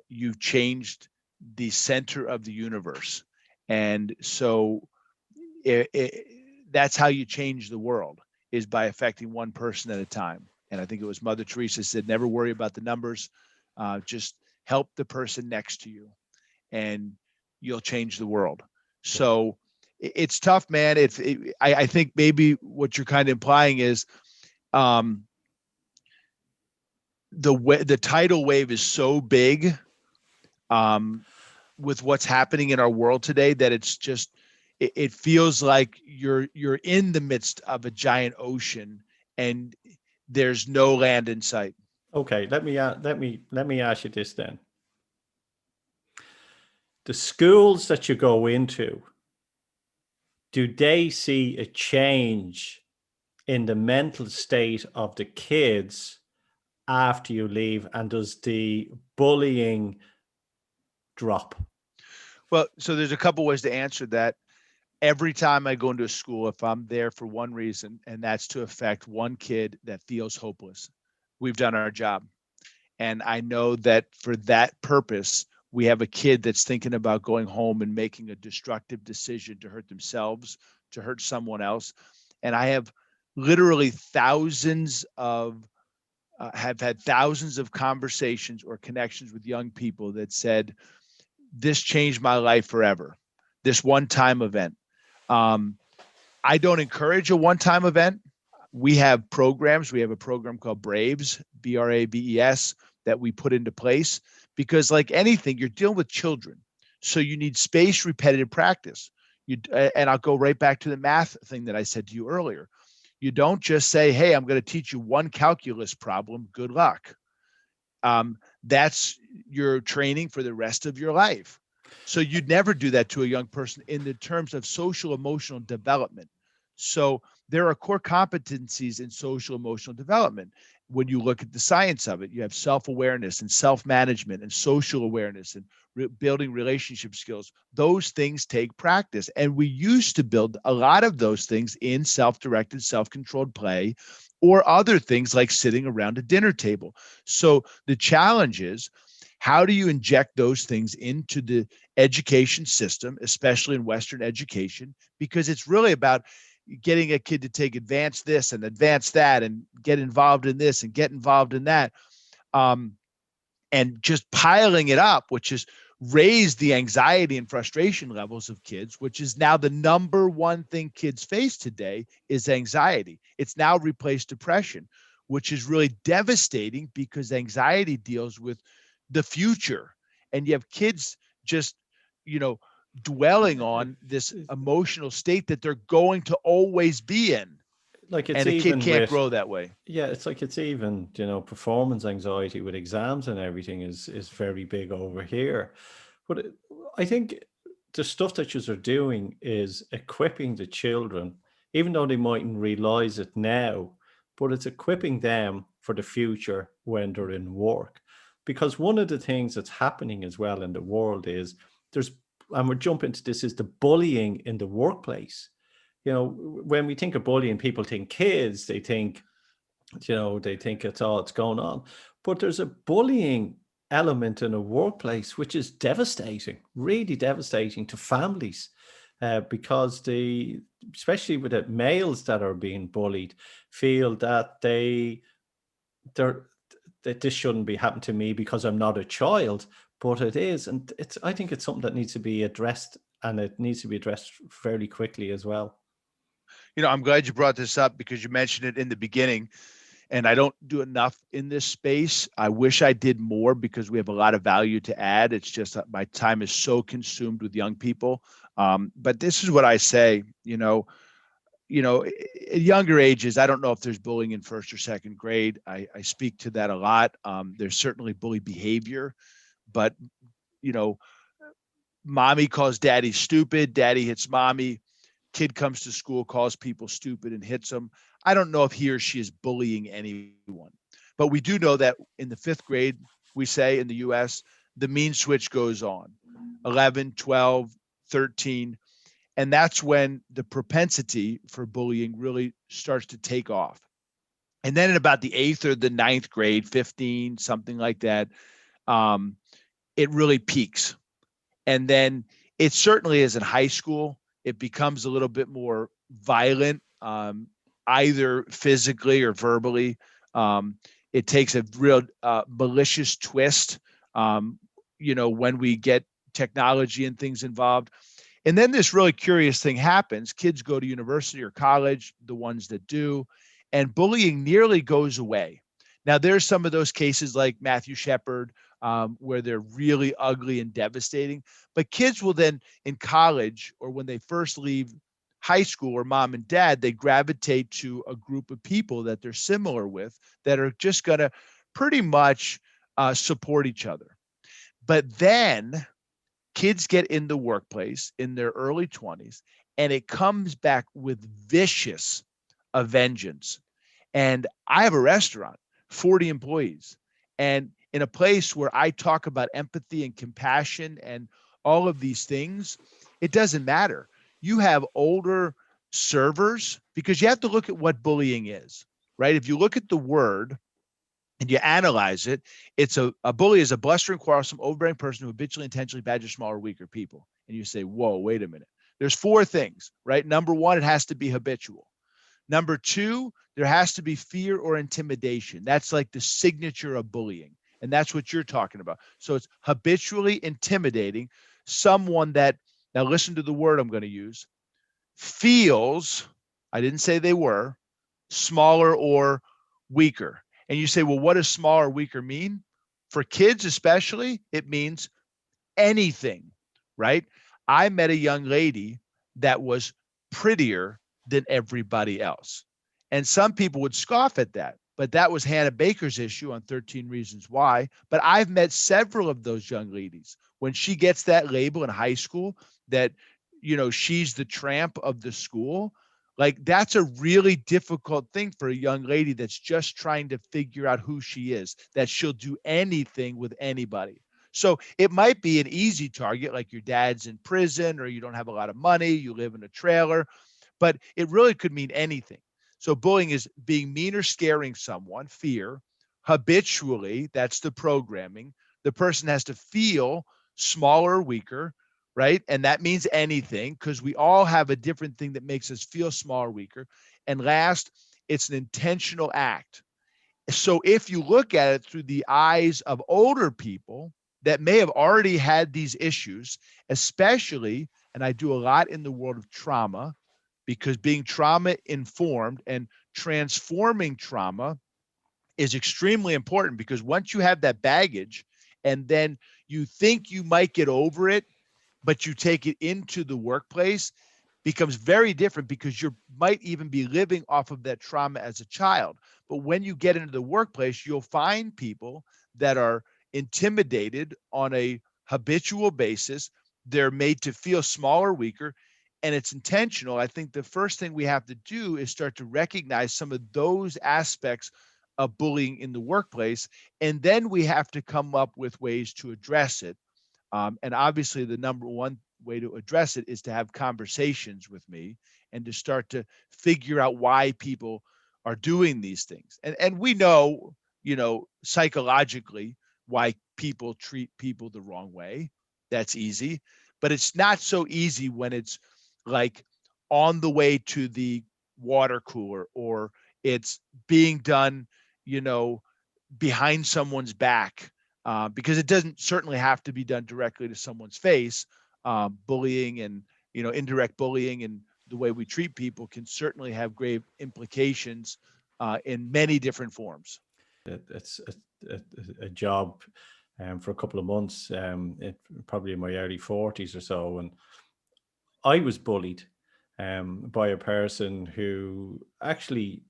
you've changed the center of the universe. And so that's how you change the world, is by affecting one person at a time. And I think it was Mother Teresa said, never worry about the numbers, just help the person next to you and you'll change the world. So it's tough, man. I think maybe what you're kind of implying is the tidal wave is so big with what's happening in our world today that it's just, it feels like you're in the midst of a giant ocean and there's no land in sight. Okay, let me ask you this then. The schools that you go into, do they see a change in the mental state of the kids after you leave, and does the bullying drop? Well, so there's a couple ways to answer that. Every time I go into a school, if I'm there for one reason, and that's to affect one kid that feels hopeless, we've done our job. And I know that for that purpose, we have a kid that's thinking about going home and making a destructive decision to hurt themselves, to hurt someone else. And I have literally have had thousands of conversations or connections with young people that said, this changed my life forever, this one-time event. I don't encourage a one-time event. We have programs. We have a program called Braves, BRABES, that we put into place because, like anything, you're dealing with children. So you need spaced, repetitive practice. And I'll go right back to the math thing that I said to you earlier. You don't just say, hey, I'm going to teach you one calculus problem. Good luck. That's your training for the rest of your life. So you'd never do that to a young person in the terms of social emotional development. So there are core competencies in social emotional development. When you look at the science of it, you have self-awareness and self-management and social awareness and building relationship skills. Those things take practice. And we used to build a lot of those things in self-directed, self-controlled play or other things like sitting around a dinner table. So the challenge is, how do you inject those things into the education system, especially in Western education? Because it's really about getting a kid to take advance this and advance that and get involved in this and get involved in that. And just piling it up, which has raised the anxiety and frustration levels of kids, which is now the number one thing kids face today is anxiety. It's now replaced depression, which is really devastating because anxiety deals with the future. And you have kids just, dwelling on this emotional state that they're going to always be in. Like it's And a kid even can't with, grow that way. yeah, it's like it's even, performance anxiety with exams and everything is very big over here. But I think the stuff that you are doing is equipping the children, even though they mightn't realize it now, but it's equipping them for the future when they're in work. Because one of the things that's happening as well in the world is there's, and we're jumping to this, is the bullying in the workplace. When we think of bullying, people think kids, they think, they think it's going on. But there's a bullying element in a workplace, which is devastating, really devastating to families, because especially with the males that are being bullied, feel that that this shouldn't be happening to me because I'm not a child, but it is. And I think it's something that needs to be addressed, and it needs to be addressed fairly quickly as well. I'm glad you brought this up because you mentioned it in the beginning, and I don't do enough in this space. I wish I did more because we have a lot of value to add. It's just that my time is so consumed with young people. But this is what I say, at younger ages, I don't know if there's bullying in first or second grade. I speak to that a lot. There's certainly bully behavior, but, mommy calls daddy stupid, daddy hits mommy, kid comes to school, calls people stupid and hits them. I don't know if he or she is bullying anyone, but we do know that in the fifth grade, we say in the US, the mean switch goes on, 11, 12, 13. And that's when the propensity for bullying really starts to take off. And then in about the 8th or the 9th grade, 15, something like that, it really peaks. And then it certainly is in high school. It becomes a little bit more violent, either physically or verbally. It takes a real malicious twist, when we get technology and things involved. And then this really curious thing happens. Kids go to university or college, the ones that do, and bullying nearly goes away. Now, there's some of those cases like Matthew Shepard, where they're really ugly and devastating. But kids will then in college or when they first leave high school or mom and dad, they gravitate to a group of people that they're similar with that are just going to pretty much support each other. But then kids get in the workplace in their early 20s, and it comes back with vicious a vengeance. And I have a restaurant, 40 employees, and in a place where I talk about empathy and compassion and all of these things, it doesn't matter. You have older servers, because you have to look at what bullying is, right? If you look at the word and you analyze it, it's a bully is a blustering, quarrelsome, overbearing person who habitually intentionally badgers smaller, weaker people. And you say, whoa, wait a minute. There's 4 things, right? Number 1, it has to be habitual. Number 2, there has to be fear or intimidation. That's like the signature of bullying. And that's what you're talking about. So it's habitually intimidating someone that, now listen to the word I'm going to use, feels, I didn't say they were, smaller or weaker. And you say, well, what does smaller or weaker mean? For kids especially, it means anything, right? I met a young lady that was prettier than everybody else. And some people would scoff at that, but that was Hannah Baker's issue on 13 Reasons Why. But I've met several of those young ladies when she gets that label in high school that, she's the tramp of the school, like that's a really difficult thing for a young lady that's just trying to figure out who she is, that she'll do anything with anybody. So it might be an easy target, like your dad's in prison or you don't have a lot of money, you live in a trailer, but it really could mean anything. So bullying is being mean or scaring someone, fear, habitually, that's the programming. The person has to feel smaller or weaker, right? And that means anything, because we all have a different thing that makes us feel smaller, weaker. And last, it's an intentional act. So if you look at it through the eyes of older people that may have already had these issues, especially, and I do a lot in the world of trauma, because being trauma informed and transforming trauma is extremely important, because once you have that baggage and then you think you might get over it, but you take it into the workplace, becomes very different, because you might even be living off of that trauma as a child. But when you get into the workplace, you'll find people that are intimidated on a habitual basis. They're made to feel smaller, weaker, and it's intentional. I think the first thing we have to do is start to recognize some of those aspects of bullying in the workplace, and then we have to come up with ways to address it. And obviously, the number one way to address it is to have conversations with me and to start to figure out why people are doing these things. And we know, psychologically, why people treat people the wrong way. That's easy. But it's not so easy when it's like on the way to the water cooler, or it's being done, behind someone's back, because it doesn't certainly have to be done directly to someone's face. Bullying and, indirect bullying and the way we treat people can certainly have grave implications in many different forms. It's a job for a couple of months, probably in my early 40s or so, and I was bullied by a person who actually,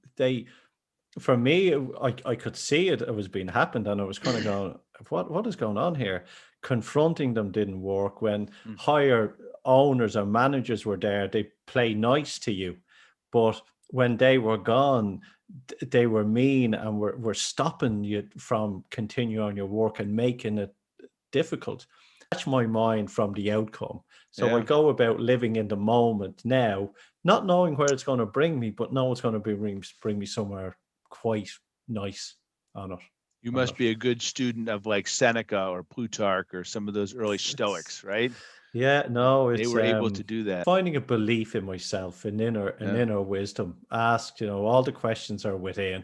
for me, I could see it was being happened, and I was kind of going, what is going on here? Confronting them didn't work. When higher owners or managers were there, they play nice to you, but when they were gone, they were mean and were stopping you from continuing on your work and making it difficult. Detach my mind from the outcome. So I go about living in the moment now, not knowing where it's going to bring me, but know it's going to bring me somewhere quite nice on it. You must be a good student of like Seneca or Plutarch or some of those early Stoics, right? Yeah, no, they were able to do that. Finding a belief in myself, an inner wisdom. Ask, all the questions are within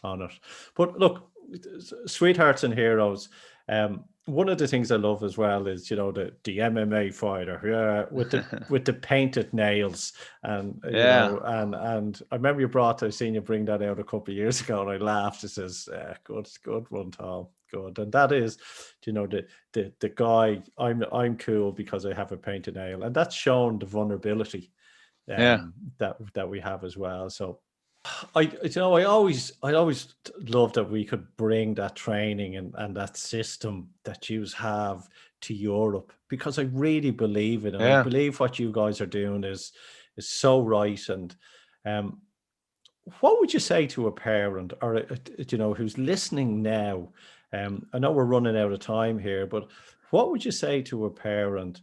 on it. But look, sweethearts and heroes. One of the things I love as well is, the MMA fighter, with the with the painted nails, and and I remember I seen you bring that out a couple of years ago, and I laughed. It says, "Good one, Tom, good." And that is, the guy. I'm cool because I have a painted nail, and that's shown the vulnerability that we have as well. So I always loved that we could bring that training and that system that you have to Europe, because I really believe it. And I believe what you guys are doing is so right. And what would you say to a parent or, who's listening now? I know we're running out of time here, but what would you say to a parent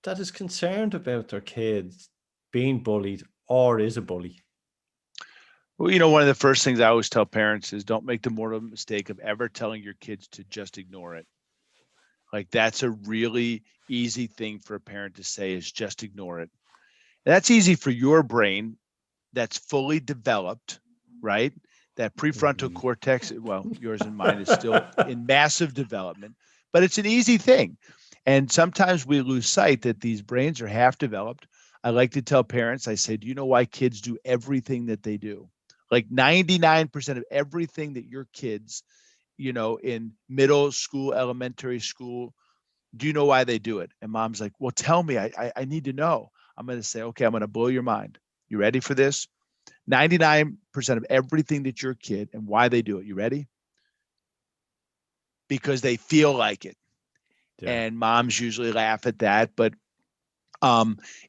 that is concerned about their kids being bullied or is a bully? Well, one of the first things I always tell parents is don't make the mortal mistake of ever telling your kids to just ignore it. Like that's a really easy thing for a parent to say, is just ignore it. And that's easy for your brain that's fully developed, right? That prefrontal cortex, well, yours and mine is still in massive development, but it's an easy thing. And sometimes we lose sight that these brains are half developed. I like to tell parents, I say, do you know why kids do everything that they do? Like 99% of everything that your kids, in middle school, elementary school, do you know why they do it? And mom's like, well, tell me, I need to know. I'm going to say, okay, I'm going to blow your mind. You ready for this? 99% of everything that your kid and why they do it. You ready? Because they feel like it. and moms usually laugh at that, but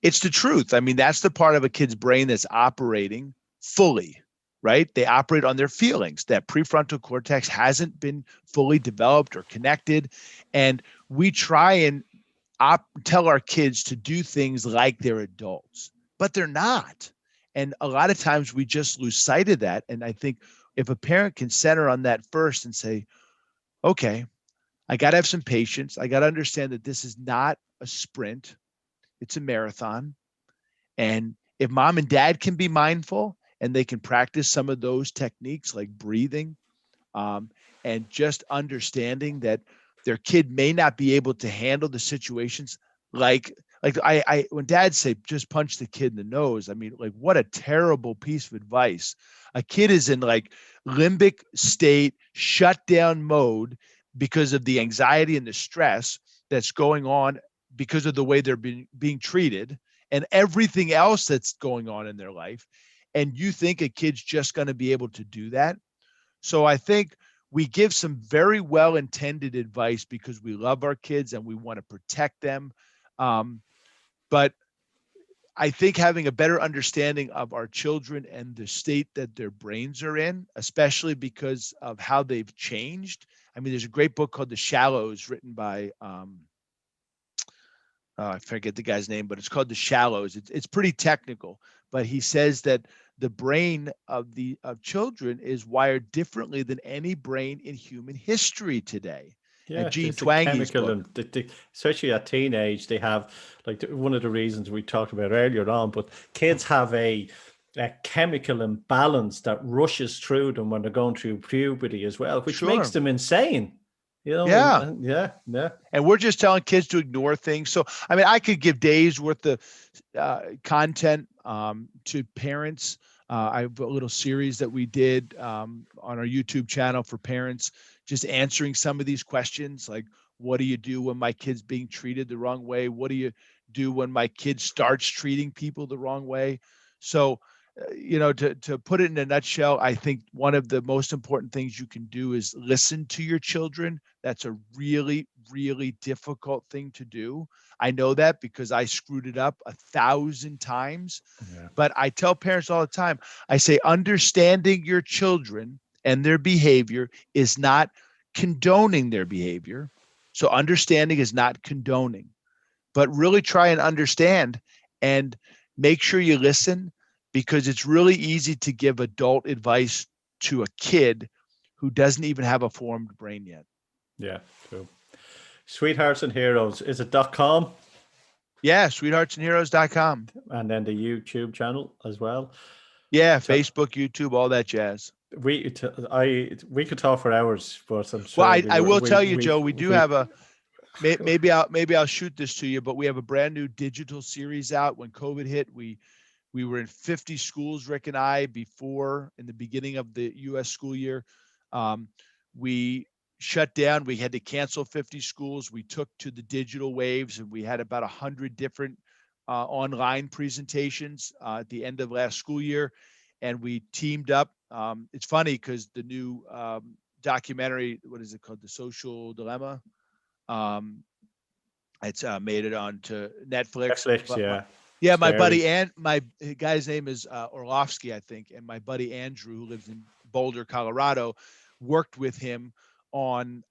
it's the truth. I mean, that's the part of a kid's brain that's operating fully, right? They operate on their feelings. That prefrontal cortex hasn't been fully developed or connected. And we try and tell our kids to do things like they're adults, but they're not. And a lot of times we just lose sight of that. And I think if a parent can center on that first and say, okay, I got to have some patience. I got to understand that this is not a sprint, it's a marathon. And if mom and dad can be mindful and they can practice some of those techniques like breathing, and just understanding that their kid may not be able to handle the situations like I when dads say just punch the kid in the nose, I mean, like, what a terrible piece of advice. A kid is in like limbic state, shutdown mode because of the anxiety and the stress that's going on because of the way they're being treated and everything else that's going on in their life. And you think a kid's just going to be able to do that? So I think we give some very well-intended advice because we love our kids and we want to protect them. But I think having a better understanding of our children and the state that their brains are in, especially because of how they've changed. I mean, there's a great book called The Shallows written by, I forget the guy's name, but it's called The Shallows. It's pretty technical, but he says that the brain of children is wired differently than any brain in human history today. Yeah, Gene it's a Twangy's chemical, book. and especially at teenage, they have like one of the reasons we talked about earlier on. But kids have a chemical imbalance that rushes through them when they're going through puberty as well, which makes them insane. You know, yeah. Yeah. And we're just telling kids to ignore things. So, I mean, I could give days worth of content to parents. I have a little series that we did on our YouTube channel for parents, just answering some of these questions, like, what do you do when my kid's being treated the wrong way? What do you do when my kid starts treating people the wrong way? So, to put it in a nutshell, I think one of the most important things you can do is listen to your children. That's a really, really difficult thing to do. I know that because I screwed it up 1,000 times. Yeah. But I tell parents all the time, I say, understanding your children and their behavior is not condoning their behavior. So understanding is not condoning, but really try and understand and make sure you listen, because it's really easy to give adult advice to a kid who doesn't even have a formed brain yet. Yeah, true. Sweethearts and Heroes, is it .com? Yeah, sweetheartsandheroes.com. And then the YouTube channel as well. Yeah, Facebook, YouTube, all that jazz. We could talk for hours, but I'm sure. Well, I will tell you, Joe, we do have a. Maybe I'll shoot this to you, but we have a brand new digital series out. When COVID hit, we were in 50 schools, Rick and I, in the beginning of the U.S. school year. We shut down. We had to cancel 50 schools. We took to the digital waves, and we had about 100 different online presentations at the end of last school year. And we teamed up. It's funny because the new documentary, what is it called? The Social Dilemma. It's made it onto Netflix. Yeah. Yeah, my buddy and my guy's name is Orlovsky, I think, and my buddy Andrew, who lives in Boulder, Colorado, worked with him on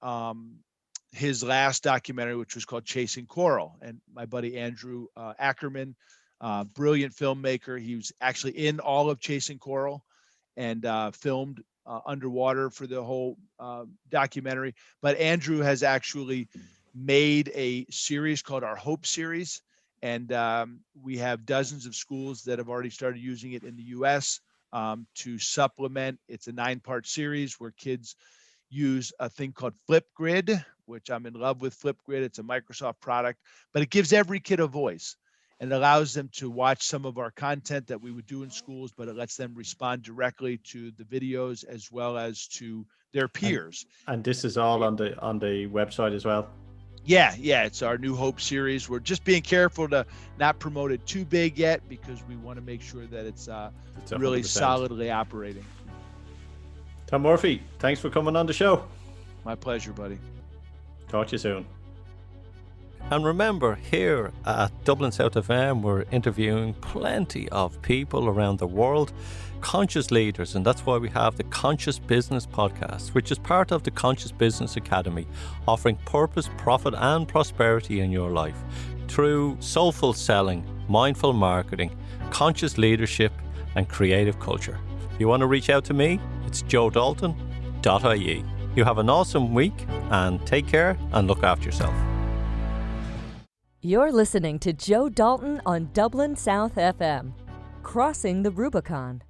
his last documentary, which was called Chasing Coral. And my buddy Andrew Ackerman, brilliant filmmaker, he was actually in all of Chasing Coral and filmed underwater for the whole documentary. But Andrew has actually made a series called our Hope series. And we have dozens of schools that have already started using it in the U.S. To supplement. It's a 9-part series where kids use a thing called Flipgrid, which I'm in love with. Flipgrid, it's a Microsoft product, but it gives every kid a voice, and it allows them to watch some of our content that we would do in schools, but it lets them respond directly to the videos as well as to their peers. And this is all on the website as well. Yeah, it's our new Hope series. We're just being careful to not promote it too big yet because we want to make sure that it's really solidly operating. Tom Murphy, thanks for coming on the show. My pleasure, buddy. Talk to you soon. And remember, here at Dublin South FM, we're interviewing plenty of people around the world, conscious leaders, and that's why we have the Conscious Business Podcast, which is part of the Conscious Business Academy, offering purpose, profit and prosperity in your life through soulful selling, mindful marketing, conscious leadership and creative culture. If you want to reach out to me, it's joedalton.ie. You have an awesome week and take care and look after yourself. You're listening to Joe Dalton on Dublin South FM, Crossing the Rubicon.